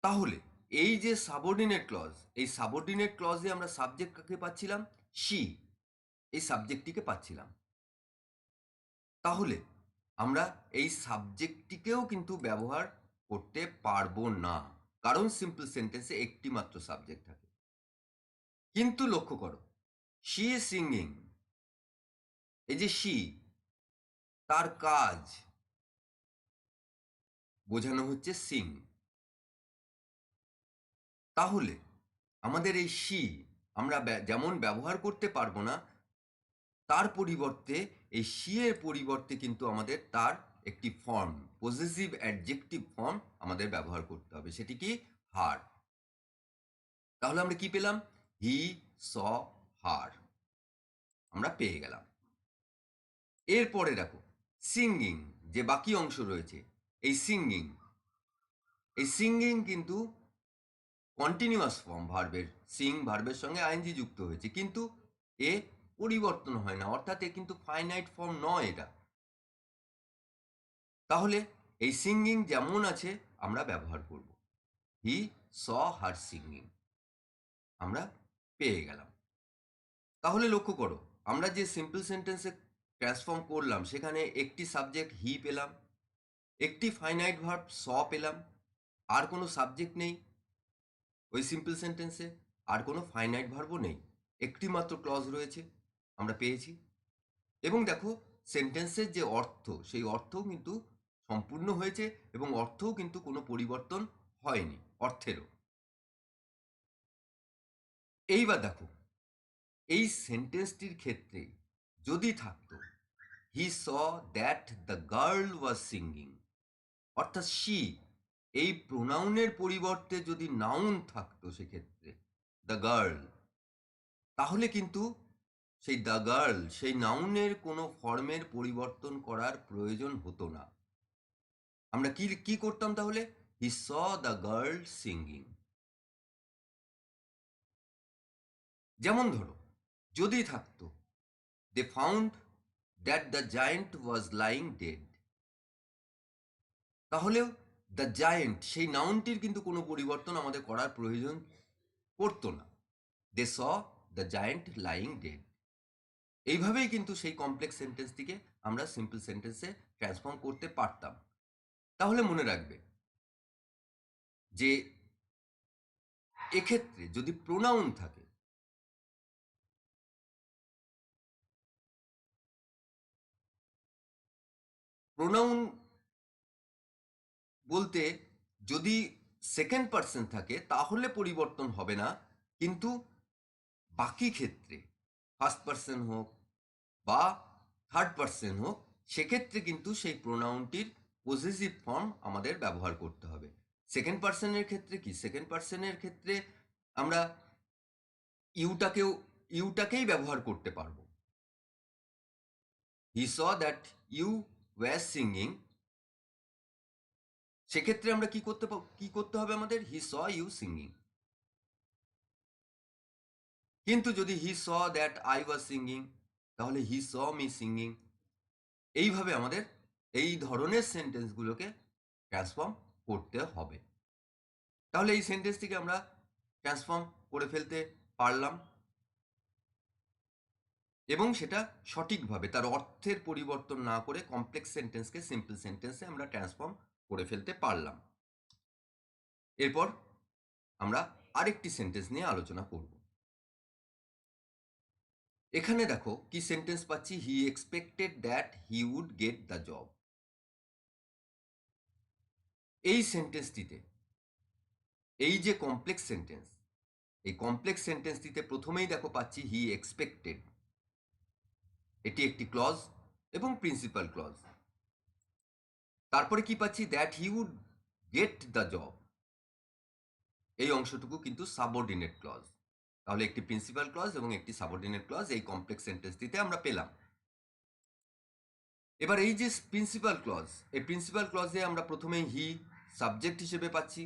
তাহলে এই যে সাবঅর্ডিনেট ক্লজ, এই সাবঅর্ডিনেট ক্লজে আমরা সাবজেক্ট কাকে পাচ্ছিলাম, শি, এই সাবজেক্টটিকে পাচ্ছিলাম। তাহলে আমরা এই সাবজেক্টটিকেও কিন্তু ব্যবহার করতে পারবো না, কারণ সিম্পল সেন্টেন্সে একটি মাত্র সাবজেক্ট থাকে। কিন্তু লক্ষ্য করো, শি ইজ সিঙ্গিং, এই যে শি, তার কাজ বোঝানো হচ্ছে সিং, তাহলে আমাদের এই সি আমরা যেমন ব্যবহার করতে পারবো না, তার পরিবর্তে এই সি এর পরিবর্তে কিন্তু আমাদের তার একটি ফর্ম, পজেসিভ অ্যাডজেক্টিভ ফর্ম আমাদের ব্যবহার করতে হবে, সেটি কি হার। তাহলে আমরা কি পেলাম? হি স হার আমরা পেয়ে গেলাম। এরপরে দেখো সিঙ্গিং, যে বাকি অংশ রয়েছে, এই সিঙ্গিং কিন্তু কন্টিনিউয়াস ফর্ম ভার্বের, সিং ভার্বের সঙ্গে আইএনজি যুক্ত হয়েছে, কিন্তু এ পরিবর্তন হয় না, অর্থাৎ এ কিন্তু ফাইনাইট ফর্ম নয় এটা। তাহলে এই সিঙ্গিং যেমন আছে আমরা ব্যবহার করব, হি স হার সিঙ্গিং আমরা পেয়ে গেলাম। তাহলে লক্ষ্য করো, আমরা যে সিম্পল সেন্টেন্সে ট্রান্সফর্ম করলাম সেখানে একটি সাবজেক্ট হি পেলাম, একটি ফাইনাইট ভার্ব স পেলাম, আর কোনো সাবজেক্ট নেই ওই সিম্পল সেন্টেন্সে, আর কোনো ফাইনাইট ভার্বও নেই, একটি মাত্র ক্লজ রয়েছে আমরা পেয়েছি। এবং দেখো সেন্টেন্সের যে অর্থ, সেই অর্থও কিন্তু সম্পূর্ণ হয়েছে এবং অর্থও কিন্তু কোনো পরিবর্তন হয়নি অর্থেরও। এইবার দেখো এই সেন্টেন্সটির ক্ষেত্রে যদি থাকতো he saw that the girl was singing, অর্থাৎ শি, এই প্রোনাউনের পরিবর্তে যদি নাউন থাকতো সেক্ষেত্রে দ্য গার্ল, তাহলে কিন্তু সেই দ্য গার্ল, সেই নাউনের কোনো ফর্মের পরিবর্তন করার প্রয়োজন হতো না। আমরা কি কি করতাম তাহলে? He saw the girl singing. যেমন ধরো যদি থাকতো they found that the giant was lying dead, তাহলেও দ্য জায়েন্ট সেই নাউনটির কিন্তু কোনো পরিবর্তন আমাদের করার প্রয়োজন পড়তো না। They saw the giant lying dead. এইভাবেই কিন্তু সেই কমপ্লেক্স সেন্টেন্সটিকে আমরা সিম্পল সেন্টেন্সে ট্রান্সফর্ম করতে পারতাম। তাহলে মনে রাখবে যে এক্ষেত্রে যদি প্রোনাউন থাকে, প্রোনাউন বলতে যদি সেকেন্ড পার্সন থাকে তাহলে পরিবর্তন হবে না, কিন্তু বাকি ক্ষেত্রে ফার্স্ট পার্সন হোক বা থার্ড পার্সন হোক, সেক্ষেত্রে কিন্তু সেই প্রোনাউনটির পজেসিভ ফর্ম আমাদের ব্যবহার করতে হবে। সেকেন্ড পার্সনের ক্ষেত্রে কি? সেকেন্ড পার্সনের ক্ষেত্রে আমরা ইউটাকেই ব্যবহার করতে পারবো। He saw that you was singing, সেক্ষেত্রে আমরা কি করতে হবে আমাদের? He saw you singing. কিন্তু যদি he saw that I was singing, তাহলে হি স মি সিঙ্গিং। এইভাবে আমাদের এই ধরনের সেন্টেন্সগুলোকে ট্রান্সফর্ম করতে হবে। তাহলে এই সেন্টেন্সটিকে আমরা ট্রান্সফর্ম করে ফেলতে পারলাম এবং সেটা সঠিকভাবে তার অর্থের পরিবর্তন না করে কমপ্লেক্স সেন্টেন্সকে সিম্পল সেন্টেন্সে আমরা ট্রান্সফর্ম করে ফেলতে পারলাম। এরপর আমরা আরেকটি সেন্টেন্স নিয়ে আলোচনা করব। এখানে দেখো কি সেন্টেন্স পাচ্ছি, he expected that he would get the job. এই সেন্টেন্সটিতে এই যে কমপ্লেক্স সেন্টেন্স, এই কমপ্লেক্স সেন্টেন্সটিতে প্রথমেই দেখো পাচ্ছি হি এক্সপেক্টেড, এটি একটি ক্লজ এবং প্রিন্সিপাল ক্লজ। তারপরে কি পাচ্ছি? That he would get the job, এই অংশটুকু কিন্তু সাবঅর্ডিনেট ক্লজ। তাহলে একটি প্রিন্সিপাল ক্লজ এবং একটি সাবঅর্ডিনেট ক্লজ এই কমপ্লেক্স সেন্টেন্সটিতে আমরা পেলাম। এবার এই যে প্রিন্সিপাল ক্লজ, এই প্রিন্সিপাল ক্লজে আমরা প্রথমেই হি সাবজেক্ট হিসেবে পাচ্ছি,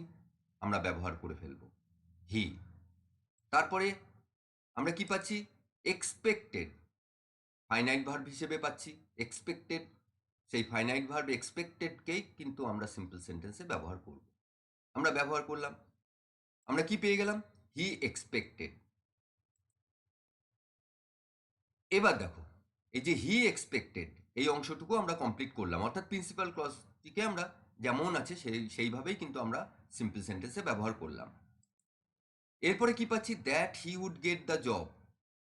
আমরা ব্যবহার করে ফেলব হি। তারপরে আমরা কি পাচ্ছি? এক্সপেক্টেড ফাইনাইট ভার্ব হিসেবে পাচ্ছি এক্সপেক্টেড, সেই ফাইনাইট ভার্ব এক্সপেক্টেডকেই কিন্তু আমরা সিম্পল সেন্টেন্সে ব্যবহার করব। আমরা ব্যবহার করলাম, আমরা কি পেয়ে গেলাম? হি এক্সপেক্টেড। এবার দেখো এই যে হি এক্সপেক্টেড এই অংশটুকু আমরা কমপ্লিট করলাম, অর্থাৎ প্রিন্সিপাল ক্লজটিকে আমরা যেমন আছে সেইভাবেই কিন্তু আমরা সিম্পল সেন্টেন্সে ব্যবহার করলাম। এরপরে কি পাচ্ছি? That he would get the job,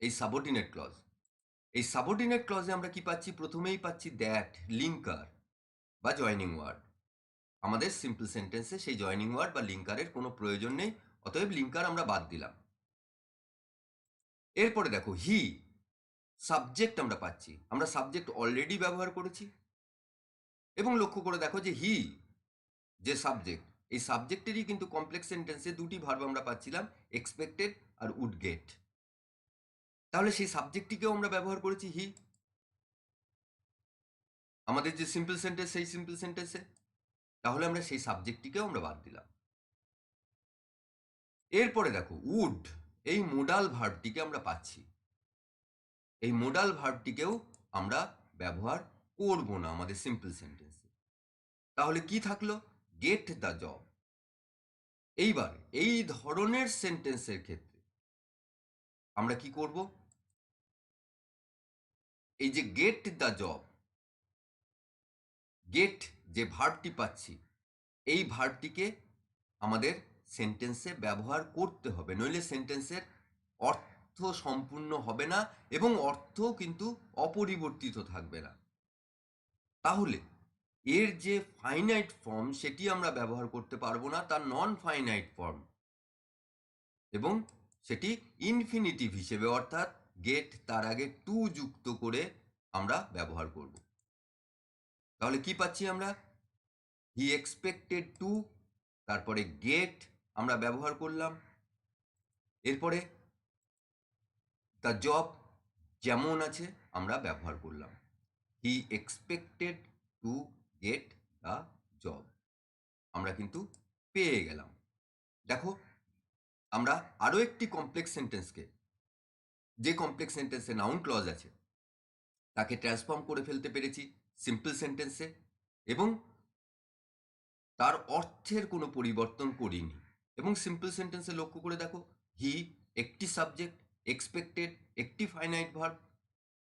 এই সাবঅর্ডিনেট ক্লজ। এই সাবঅর্ডিনেট ক্লজে আমরা কি পাচ্ছি? প্রথমেই পাচ্ছি দ্যাট লিঙ্কার বা জয়নিং ওয়ার্ড। আমাদের সিম্পল সেন্টেন্সে সেই জয়নিং ওয়ার্ড বা লিঙ্কারের কোনো প্রয়োজন নেই, অতএব লিঙ্কার আমরা বাদ দিলাম। এরপরে দেখো হি সাবজেক্ট আমরা পাচ্ছি, আমরা সাবজেক্ট অলরেডি ব্যবহার করেছি। এবং লক্ষ্য করে দেখো যে হি যে সাবজেক্ট, এই সাবজেক্টেরই কিন্তু কমপ্লেক্স সেন্টেন্সে দুটি ভার্ব আমরা পাচ্ছিলাম, এক্সপেক্টেড আর উড গেট। তাহলে সেই সাবজেক্টটিকেও আমরা ব্যবহার করেছি হি, আমাদের যে সিম্পল সেন্টেন্স সেই সিম্পল সেন্টেন্সে। তাহলে আমরা সেই সাবজেক্টটিকেও আমরা বাদ দিলাম। এরপরে দেখো উড, এই মোডাল ভার্বটিকে আমরা পাচ্ছি। এই মোডাল ভার্বটিকেও আমরা ব্যবহার করব না আমাদের সিম্পল সেন্টেন্সে। তাহলে কি থাকলো? Gate the job. এইবার এই ধরনের সেন্টেন্সের ক্ষেত্রে আমরা কি করব? এই যে গেট দ্য জব, গেট যে ভার্বটি পাচ্ছি, এই ভার্বটিকে আমাদের সেন্টেন্সে ব্যবহার করতে হবে, নইলে সেন্টেন্সের অর্থ সম্পূর্ণ হবে না এবং অর্থ কিন্তু অপরিবর্তিত থাকবে না। তাহলে এর যে ফাইনাইট ফর্ম সেটি আমরা ব্যবহার করতে পারবো না, তার নন ফাইনাইট ফর্ম, এবং সেটি ইনফিনিটিভ হিসেবে, অর্থাৎ গেট তার আগে টু যুক্ত করে আমরা ব্যবহার করব। তাহলে কি পাচ্ছি আমরা? হি এক্সপেক্টেড টু, তারপরে গেট আমরা ব্যবহার করলাম, এরপরে দ্য জব যেমন আছে আমরা ব্যবহার করলাম। He expected to get the job আমরা কিন্তু পেয়ে গেলাম। দেখো আমরা আরো একটি কমপ্লেক্স সেন্টেন্সকে, যে কমপ্লেক্স সেন্টেন্সে নাউন ক্লজ আছে, তাকে ট্রান্সফর্ম করে ফেলতে পেরেছি সিম্পল সেন্টেন্সে, এবং তার অর্থের কোনো পরিবর্তন করিনি। এবং সিম্পল সেন্টেন্সে লক্ষ্য করে দেখো, হি একটি সাবজেক্ট, এক্সপেক্টেড একটি ফাইনাইট ভার্ব,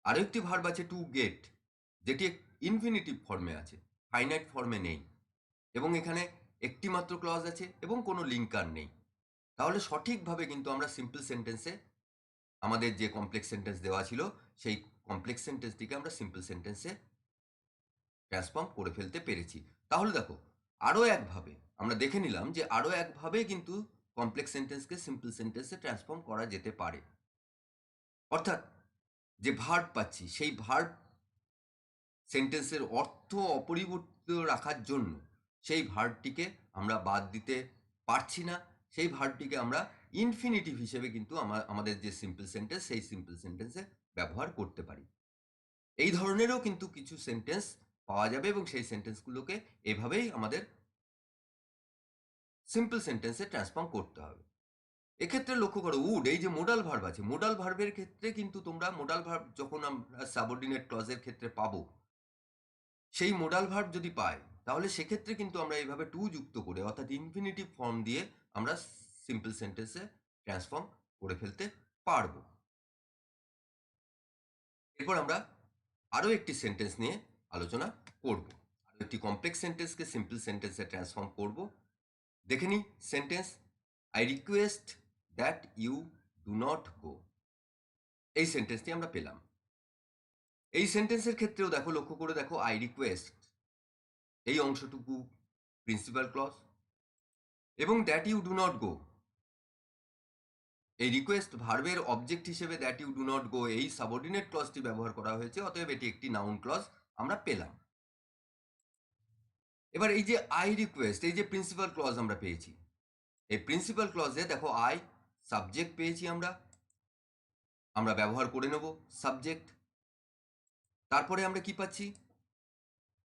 আরও একটি ভার্ব আছে টু গেট, যেটি ইনফিনিটিভ ফর্মে আছে, ফাইনাইট ফর্মে নেই, এবং এখানে একটি মাত্র ক্লজ আছে এবং কোনো লিঙ্কার নেই। তাহলে সঠিকভাবে কিন্তু আমরা সিম্পল সেন্টেন্সে আমাদের যে কমপ্লেক্স সেন্টেন্স দেওয়া ছিল সেই কমপ্লেক্স সেন্টেন্সটিকে আমরা সিম্পল সেন্টেন্সে ট্রান্সফর্ম করে ফেলতে পেরেছি। তাহলে দেখো আরও একভাবে আমরা দেখে নিলাম যে আরও একভাবে কিন্তু কমপ্লেক্স সেন্টেন্সকে সিম্পল সেন্টেন্সে ট্রান্সফর্ম করা যেতে পারে। অর্থাৎ যে ভার্ব পাচ্ছি সেই ভার্ব সেন্টেন্সের অর্থ অপরিবর্তিত রাখার জন্য সেই ভার্বটিকে আমরা বাদ দিতে পারছি না, সেই ভার্বটিকে আমরা ইনফিনিটিভ হিসেবে কিন্তু আমাদের যে সিম্পল সেন্টেন্স সেই সিম্পল সেন্টেন্সে ব্যবহার করতে পারি। এই ধরনেরও কিন্তু কিছু সেন্টেন্স পাওয়া যাবে এবং সেই সেন্টেন্সগুলোকে এভাবেই আমাদের সিম্পল সেন্টেন্সে ট্রান্সফর্ম করতে হবে। এক্ষেত্রে লক্ষ্য করো উড, এই যে মোডাল ভার্ব আছে, মোডাল ভার্বের ক্ষেত্রে কিন্তু তোমরা মোডাল ভার্ব যখন আমরা সাবঅর্ডিনেট ক্লজের ক্ষেত্রে পাবো, সেই মোডাল ভার্ব যদি পাই তাহলে সেক্ষেত্রে কিন্তু আমরা এইভাবে টু যুক্ত করে, অর্থাৎ ইনফিনিটিভ ফর্ম দিয়ে আমরা সিম্পল সেন্টেন্সে ট্রান্সফর্ম করে ফেলতে পারবো। এরপর আমরা আরও একটি সেন্টেন্স নিয়ে আলোচনা করব, আরও একটি কমপ্লেক্স সেন্টেন্সকে সিম্পল সেন্টেন্সে ট্রান্সফর্ম করব। দেখে নিই sentence, I request that you do not go. এই সেন্টেন্সটি আমরা পেলাম। এই সেন্টেন্সের ক্ষেত্রেও দেখো, লক্ষ্য করে দেখো, আই রিকোয়েস্ট এই অংশটুকু প্রিন্সিপাল ক্লজ, এবং that you do not go এই রিকোয়েস্ট ভার্বের অবজেক্ট হিসেবে that you do not go এই সাবঅর্ডিনেট ক্লজটি ব্যবহার করা হয়েছে, অতএব এটি একটি নাউন ক্লজ আমরা পেলাম। এবার এই যে আই রিকোয়েস্ট, এই যে প্রিন্সিপাল ক্লজ আমরা পেয়েছি, এই প্রিন্সিপাল ক্লজে দেখো আই সাবজেক্ট পেয়েছি, আমরা ব্যবহার করে নেব সাবজেক্ট। তারপরে আমরা কি পাচ্ছি?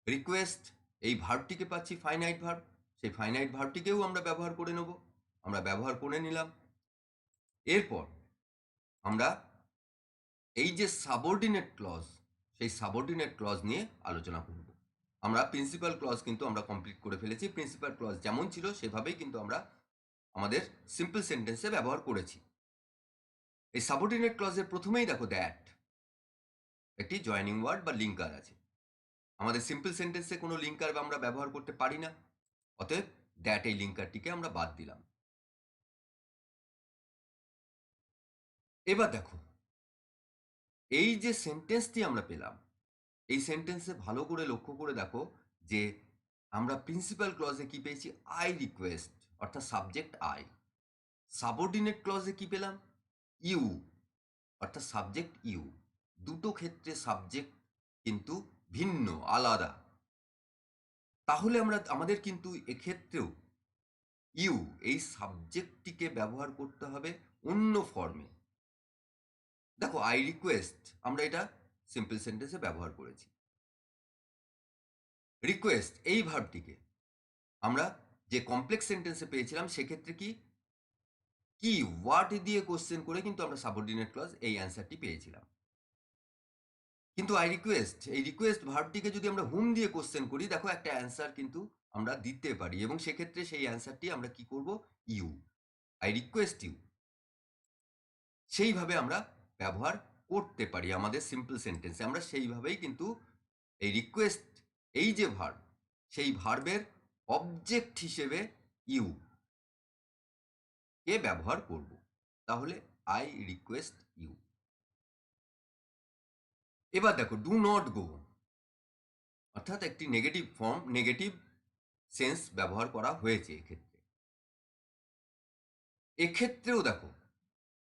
রিকোয়েস্ট, এই ভার্বটিকে পাচ্ছি ফাইনাইট ভার্ব, সেই ফাইনাইট ভার্বটিকেও আমরা ব্যবহার করে নেব, আমরা ব্যবহার করে নিলাম। এরপর আমরা এই যে সাবঅর্ডিনেট ক্লজ, সেই সাবঅর্ডিনেট ক্লজ নিয়ে আলোচনা করব। আমরা প্রিন্সিপাল ক্লজ কিন্তু আমরা কমপ্লিট করে ফেলেছি, প্রিন্সিপাল ক্লজ যেমন ছিল সেভাবেই কিন্তু আমরা আমাদের সিম্পল সেন্টেন্সে ব্যবহার করেছি। এই সাবঅর্ডিনেট ক্লজের প্রথমেই দেখো দ্যাট একটি জয়েনিং ওয়ার্ড বা লিঙ্কার আছে, আমাদের সিম্পল সেন্টেন্সে কোনো লিঙ্কার আমরা ব্যবহার করতে পারি না, অতএব দ্যাট এই লিঙ্কারটিকে আমরা বাদ দিলাম। এবার দেখো এই যে সেন্টেন্সটি আমরা পেলাম, এই সেন্টেন্সে ভালো করে লক্ষ্য করে দেখো যে আমরা প্রিন্সিপাল ক্লজে কি পেয়েছি? আই রিকোয়েস্ট, অর্থাৎ সাবজেক্ট আই। সাবঅর্ডিনেট ক্লজে কি পেলাম? ইউ, অর্থাৎ সাবজেক্ট ইউ। দুটো ক্ষেত্রে সাবজেক্ট কিন্তু ভিন্ন, আলাদা। তাহলে আমাদের কিন্তু এক্ষেত্রেও ইউ এই সাবজেক্টটিকে ব্যবহার করতে হবে অন্য ফর্মে। দেখো, আই রিকোয়েস্ট, আমরা এটা সিম্পল সেন্টেন্সে ব্যবহার করেছি। রিকোয়েস্ট এই ভার্বটিকে আমরা যে কমপ্লেক্স সেন্টেন্সে পেয়েছিলাম, সেক্ষেত্রে কি হোয়াট দিয়ে কোশ্চেন করে কিন্তু আমরা সাবঅর্ডিনেট ক্লজ এই অ্যান্সারটি পেয়েছিলাম। কিন্তু আই রিকোয়েস্ট, এই রিকোয়েস্ট ভার্বটিকে যদি আমরা হুম দিয়ে কোশ্চেন করি, দেখো একটা অ্যান্সার কিন্তু আমরা দিতে পারি, এবং সেক্ষেত্রে সেই অ্যান্সারটি আমরা কি করব? You, I request you. সেইভাবে আমরা ব্যবহার করতে পারি আমাদের সিম্পল সেন্টেন্সে। আমরা সেইভাবেই কিন্তু এই রিকোয়েস্ট, এই যে ভার্ব, সেই ভার্বের অবজেক্ট হিসেবে ইউ কে ব্যবহার করব। তাহলে আই রিকোয়েস্ট ইউ। এবার দেখো, ডু নট গো, অর্থাৎ একটি নেগেটিভ ফর্ম, নেগেটিভ সেন্স ব্যবহার করা হয়েছে এক্ষেত্রে। এক্ষেত্রেও দেখো,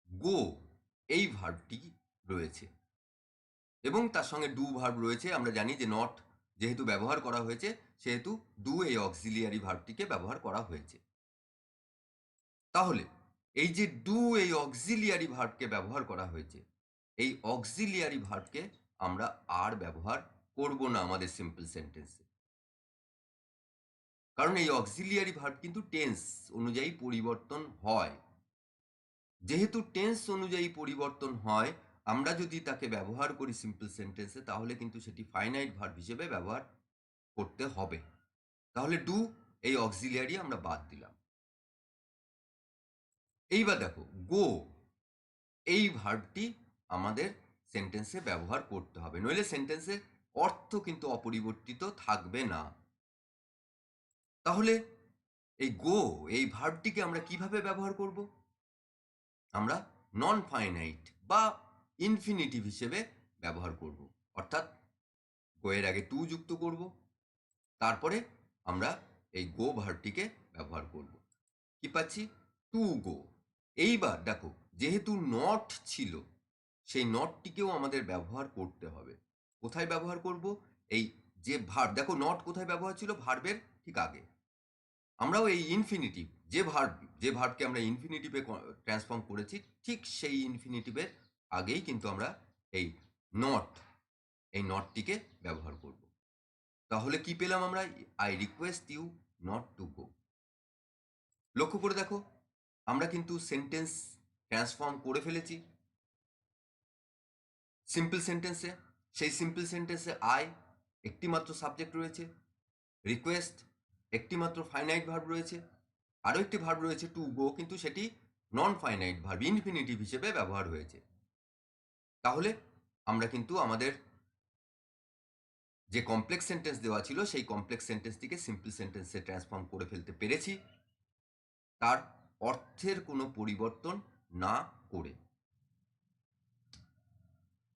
গো এই ভার্বটি রয়েছে এবং তার সঙ্গে ডু ভার্ব রয়েছে। আমরা জানি যে নট যেহেতু ব্যবহার করা হয়েছে, সেহেতু ডু এই অক্সিলিয়ারি ভার্বটিকে ব্যবহার করা হয়েছে। তাহলে এই যে ডু এই অক্সিলিয়ারি ভার্বকে ব্যবহার করা হয়েছে, এই অক্সিলিয়ারি ভার্বকে আমরা আর ব্যবহার করব না আমাদের সিম্পল সেন্টেন্সে। কারণ এই অক্সিলিয়ারি ভার্ব কিন্তু টেন্স অনুযায়ী পরিবর্তন হয়। যেহেতু টেন্স অনুযায়ী পরিবর্তন হয়, আমরা যদি তাকে ব্যবহার করি সিম্পল সেন্টেন্সে, তাহলে কিন্তু সেটি ফাইনাইট ভার্ব হিসেবে ব্যবহার করতে হবে। তাহলে ডু এই অক্সিলিয়ারি আমরা বাদ দিলাম। এইবার দেখো, গো এই ভার্বটি আমাদের সেন্টেন্সে ব্যবহার করতে হবে, নইলে সেন্টেন্সের অর্থ কিন্তু অপরিবর্তিত থাকবে না। তাহলে এই গো এই ভার্বটিকে আমরা কিভাবে ব্যবহার করব? আমরা নন ফাইনাইট বা ইনফিনিটিভ হিসেবে ব্যবহার করব। অর্থাৎ গো এর আগে টু যুক্ত করব, তারপরে আমরা এই গো ভার্বটিকে ব্যবহার করব। কি পাচ্ছি? To go. এইবার দেখো, যেহেতু নট ছিল, সেই নটটিকেও আমাদের ব্যবহার করতে হবে। কোথায় ব্যবহার করব? এই যে ভার্ব, দেখো নট কোথায় ব্যবহার ছিল? ভার্বের ঠিক আগে। আমরাও এই ইনফিনিটিভ, যে ভার্বকে আমরা ইনফিনিটিভে ট্রান্সফর্ম করেছি, ঠিক সেই ইনফিনিটিভের আগেই কিন্তু আমরা এই নটটিকে ব্যবহার করব। তাহলে কি পেলাম আমরা? I request you not to go. লক্ষ্য করে দেখো, আমরা কিন্তু সেন্টেন্স ট্রান্সফর্ম করে ফেলেছি সিম্পল সেন্টেন্সে। সেই সিম্পল সেন্টেন্সে আই একটি মাত্র সাবজেক্ট রয়েছে, রিকোয়েস্ট একটি মাত্র ফাইনাইট ভার্ব রয়েছে, আরও একটি ভার্ব রয়েছে টু গো, কিন্তু সেটি নন ফাইনাইট ভার্ব, ইনফিনিটিভ হিসেবে ব্যবহার হয়েছে। তাহলে আমরা কিন্তু আমাদের যে কমপ্লেক্স সেন্টেন্স দেওয়া ছিল, সেই কমপ্লেক্স সেন্টেন্সটিকে সিম্পল সেন্টেন্সে ট্রান্সফর্ম করে ফেলতে পেরেছি, তার অর্থের কোনো পরিবর্তন না করে।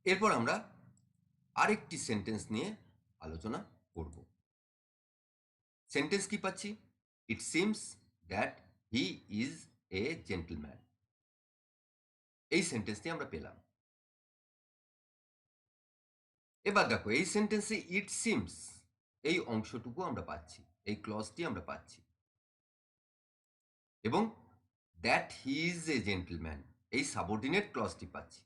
এরপর আমরা আরেকটি সেন্টেন্স নিয়ে আলোচনা করব। সেন্টেন্স কি পাচ্ছি? It seems that he is a gentleman. এই সেন্টেন্সটি আমরা পেলাম। এবার দেখো, এই সেন্টেন্সে ইট সিমস এই অংশটুকু আমরা পাচ্ছি, এই ক্লজটি আমরা পাচ্ছি, এবং that he is a gentleman এই সাবঅর্ডিনেট ক্লজটি পাচ্ছি।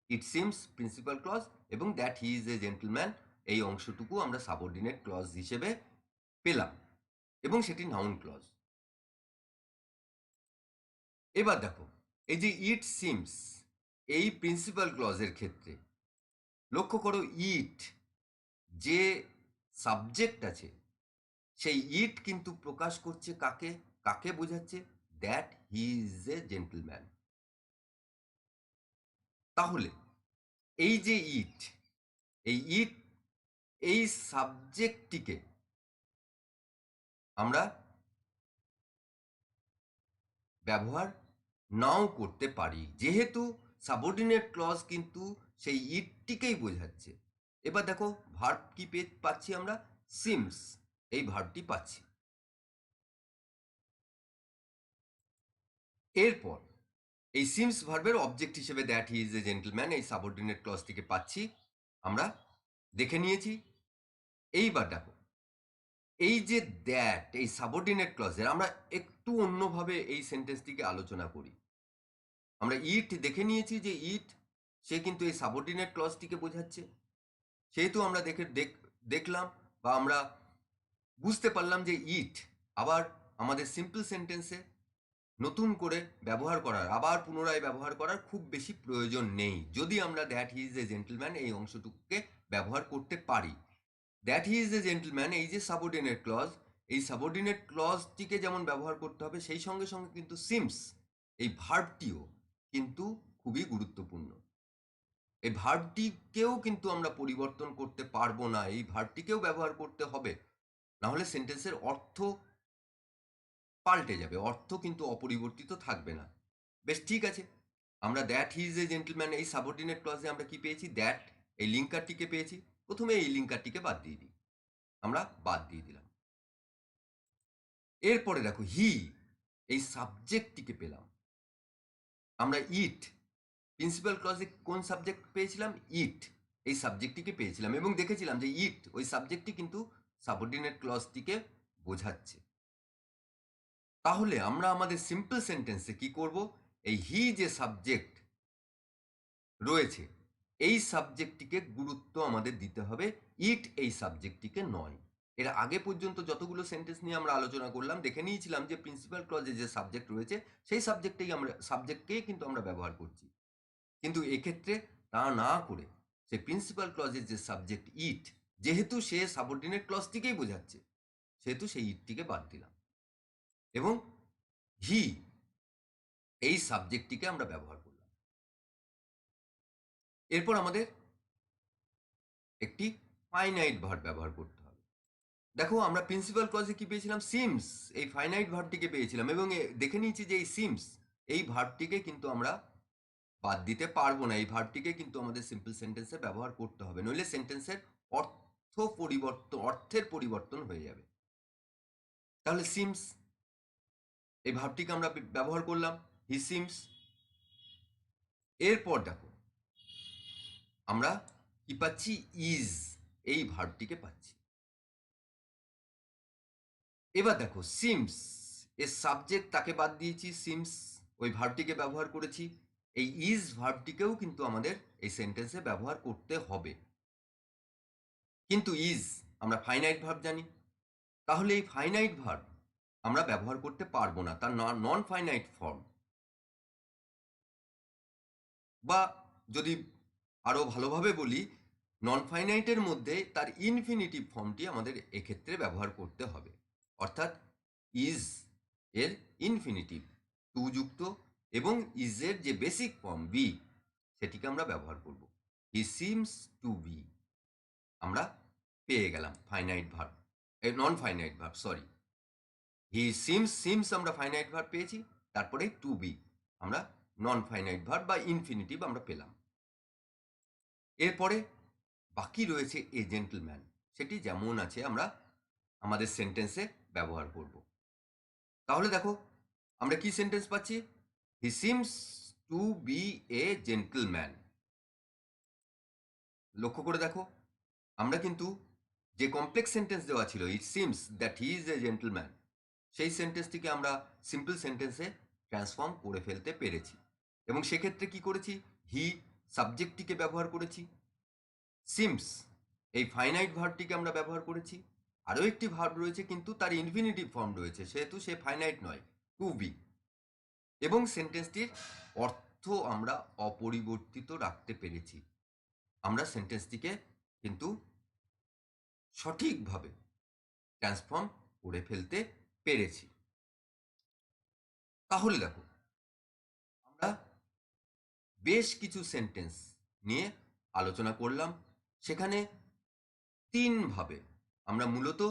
ইট সিমস প্রিন্সিপাল ক্লজ এবং that he is a gentleman এই অংশটুকু আমরা সাবঅর্ডিনেট ক্লজ হিসেবে পেলাম, এবং সেটি নাউন ক্লজ। এবার দেখো, এই যে ইট সিমস এই প্রিন্সিপাল ক্লজের ক্ষেত্রে লক্ষ্য করো, ইট যে সাবজেক্ট আছে, সেই ইট কিন্তু প্রকাশ করছে কাকে? কাকে বোঝাচ্ছে? That he is a gentleman. তাহলে এই যে ইট এই সাবজেক্টটিকে আমরা ব্যবহার নাও করতে পারি, যেহেতু সাবঅর্ডিনেট ক্লজ কিন্তু সেই ইটটিকেই বোঝাচ্ছে। এবার দেখো, ভার্ব কি পাচ্ছি আমরা? সিমস এই ভার্বটি পাচ্ছি। এরপর এই সিমস ভার্বের অবজেক্ট হিসেবে that he is a gentleman এই সাবঅর্ডিনেট ক্লজ থেকে পাচ্ছি, আমরা দেখে নিয়েছি। এইবার দেখো এই যে দ্যাট এই সাবঅর্ডিনেট ক্লজের আমরা একটু অন্যভাবে এই সেন্টেন্সটিকে আলোচনা করি। আমরা ইট দেখে নিয়েছি যে ইট সে কিন্তু এই সাবঅর্ডিনেট ক্লজটিকে বোঝাচ্ছে, সেহেতু আমরা দেখলাম বা আমরা বুঝতে পারলাম যে ইট আবার আমাদের সিম্পল সেন্টেন্সে নতুন করে ব্যবহার করার, আবার পুনরায় ব্যবহার করার খুব বেশি প্রয়োজন নেই, যদি আমরা that he is a gentleman এই অংশটুকুকে ব্যবহার করতে পারি। That he is a gentleman এই যে সাবঅর্ডিনেট ক্লজ, এই সাবঅর্ডিনেট ক্লজটিকে যেমন ব্যবহার করতে হবে, সেই সঙ্গে সঙ্গে কিন্তু সিমস এই ভার্বটিও কিন্তু খুবই গুরুত্বপূর্ণ। এই ভার্বটিকেও কিন্তু আমরা পরিবর্তন করতে পারবো না, এই ভার্বটিকেও ব্যবহার করতে হবে, না হলে সেন্টেন্সের অর্থ পাল্টে যাবে, অর্থ কিন্তু অপরিবর্তিত থাকবে না। বেশ, ঠিক আছে, আমরা that he is a gentleman এই সাবঅর্ডিনেট ক্লজে আমরা কি পেয়েছি, দ্যাট এই লিঙ্কারটিকে পেয়েছি। প্রথমে এই লিঙ্কারটিকে বাদ দিয়ে দিই, আমরা বাদ দিয়ে দিলাম। এরপরে দেখো হি এই সাবজেক্টটিকে পেলাম, আমরা ইট প্রিন্সিপাল ক্লজে কোন সাবজেক্ট পেয়েছিলাম, ইট এই সাবজেক্টটিকে পেয়েছিলাম এবং দেখেছিলাম যে ইট ওই সাবজেক্টটি কিন্তু সাবঅর্ডিনেট ক্লজটিকে বোঝাচ্ছে। তাহলে আমরা আমাদের সিম্পল সেন্টেন্সে কি করব, এই হি যে সাবজেক্ট রয়েছে এই সাবজেক্টটিকে গুরুত্ব আমাদের দিতে হবে, ইট এই সাবজেক্টটিকে নয়। এর আগে পর্যন্ত যতগুলো সেন্টেন্স নিয়ে আমরা আলোচনা করলাম দেখে নিয়েছিলাম যে প্রিন্সিপাল ক্লজে যে সাবজেক্ট রয়েছে সেই সাবজেক্টকেই কিন্তু আমরা ব্যবহার করছি, কিন্তু এক্ষেত্রে তা না করে সে প্রিন্সিপাল ক্লজের যে সাবজেক্ট ইট, যেহেতু সে সাবঅর্ডিনেট ক্লজটিকেই বোঝাচ্ছে, সেহেতু সেই ইটটিকে বাদ দিলাম এবং হি এই সাবজেক্টটিকে আমরা ব্যবহার করলাম। এরপর আমাদের একটি ফাইনাইট ভার্ব ব্যবহার করতে হবে। দেখো আমরা প্রিন্সিপাল ক্লজে কি পেয়েছিলাম, সিমস এই ফাইনাইট ভার্বটিকে পেয়েছিলাম এবং দেখে নিয়েছি যে এই সিমস এই ভার্বটিকে কিন্তু আমরা বাদ দিতে পারবো না, এই ভার্বটিকে কিন্তু আমাদের সিম্পল সেন্টেন্সে ব্যবহার করতে হবে, নইলে সেন্টেন্সের অর্থের পরিবর্তন হয়ে যাবে। তাহলে সিমস এই ভার্বটিকে আমরা ব্যবহার করলাম, হি সিমস। এরপর দেখো আমরা কি পাচ্ছি, ইজ এই ভার্বটিকে পাচ্ছি। এবার দেখো সিমস এর সাবজেক্ট তাকে বাদ দিয়েছি, সিমস ওই ভার্বটিকে ব্যবহার করেছি, এই ইজ ভার্বটিকেও কিন্তু আমাদের এই সেন্টেন্সে ব্যবহার করতে হবে, কিন্তু ইজ আমরা ফাইনাইট ভার্ব জানি, তাহলে এই ফাইনাইট ভার্ব আমরা ব্যবহার করতে পারবো না, তার নন ফাইনাইট ফর্ম, বা যদি আরো ভালোভাবে বলি নন ফাইনাইটের মধ্যে তার ইনফিনিটিভ ফর্মটি আমাদের এক্ষেত্রে ব্যবহার করতে হবে, অর্থাৎ ইজ এর ইনফিনিটিভ টু যুক্ত এবং ইজ এর যে বেসিক ফর্ম বি সেটিকে আমরা ব্যবহার করব। হি সিমস টু বি আমরা পেয়ে গেলাম finite verb, non finite verb, sorry, he seems আমরা ফাইনাইট ভার্ব পেয়েছি, তারপরে টু বি আমরা নন ফাইনাইট ভার্ব বা ইনফিনিটিভ আমরা পেলাম। এরপরে বাকি রয়েছে এ জেন্টলম্যান, সেটি যেমন আছে আমরা আমাদের সেন্টেন্সে ব্যবহার করব। তাহলে দেখো আমরা কি সেন্টেন্স পাচ্ছি, he seems to be a gentleman. লক্ষ্য করে দেখো আমরা কিন্তু যে কমপ্লেক্স সেন্টেন্স দেওয়া ছিল it seems that he is a gentleman, সেই সেন্টেন্সটিকে আমরা সিম্পল সেন্টেন্সে ট্রান্সফর্ম করে ফেলতে পেরেছি এবং সেক্ষেত্রে কি করেছি, হি সাবজেক্টটিকে ব্যবহার করেছি, সিমস এই ফাইনাইট ভার্বটিকে আমরা ব্যবহার করেছি, আরও একটি ভার্ব রয়েছে কিন্তু তার ইনফিনিটিভ ফর্ম রয়েছে, সেহেতু সে ফাইনাইট নয়, টু বি, এবং সেন্টেন্সটির অর্থ আমরা অপরিবর্তিত রাখতে পেরেছি, আমরা সেন্টেন্সটিকে কিন্তু সঠিকভাবে ট্রান্সফর্ম করে ফেলতে পেরেছি। তাহলে দেখো আমরা বেশ কিছু সেন্টেন্স নিয়ে আলোচনা করলাম, সেখানে আমরা মূলত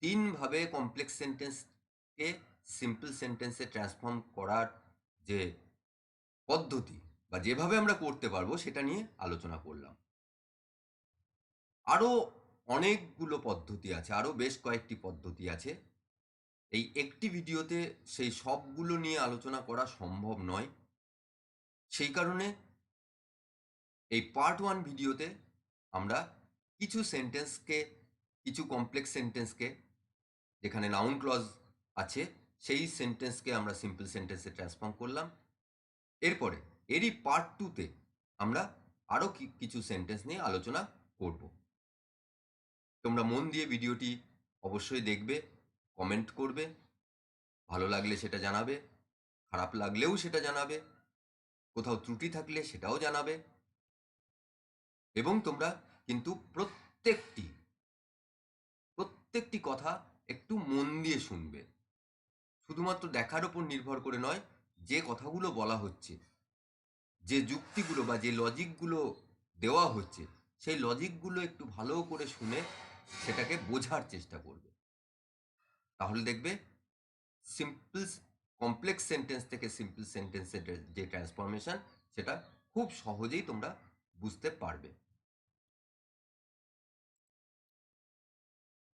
তিনভাবে কমপ্লেক্স সেন্টেন্সকে সিম্পল সেন্টেন্সে ট্রান্সফর্ম করার যে পদ্ধতি বা যেভাবে আমরা করতে পারবো সেটা নিয়ে আলোচনা করলাম। আরো অনেকগুলো পদ্ধতি আছে, আরো বেশ কয়েকটি পদ্ধতি আছে, এই একটি ভিডিওতে সেই সবগুলো নিয়ে আলোচনা করা সম্ভব নয়। সেই কারণে এই পার্ট 1 ভিডিওতে আমরা কিছু সেন্টেন্সকে, কিছু কমপ্লেক্স সেন্টেন্সকে, যেখানে নাউন ক্লজ আছে সেই সেন্টেন্সকে আমরা সিম্পল সেন্টেন্সে ট্রান্সফর্ম করলাম। এরপরে এরই পার্ট 2তে আমরা আরও কিছু সেন্টেন্স নিয়ে আলোচনা করব। তোমরা মন দিয়ে ভিডিওটি অবশ্যই দেখবে, কমেন্ট করবে, ভালো লাগলে সেটা জানাবে, খারাপ লাগলেও সেটা জানাবে, কোথাও ত্রুটি থাকলে সেটাও জানাবে। এবং তোমরা কিন্তু প্রত্যেকটি কথা একটু মন দিয়ে শুনবে। শুধুমাত্র দেখার উপর নির্ভর করে নয়, যে কথাগুলো বলা হচ্ছে, যে যুক্তিগুলো বা যে লজিকগুলো দেওয়া হচ্ছে, সেই লজিকগুলো একটু ভালো করে শুনে সেটাকে বোঝার চেষ্টা করবে। তাহলে দেখবে সিম্পল কমপ্লেক্স সেন্টেন্স থেকে সিম্পল সেন্টেন্সের যে ট্রান্সফরমেশন, সেটা খুব সহজেই তোমরা বুঝতে পারবে।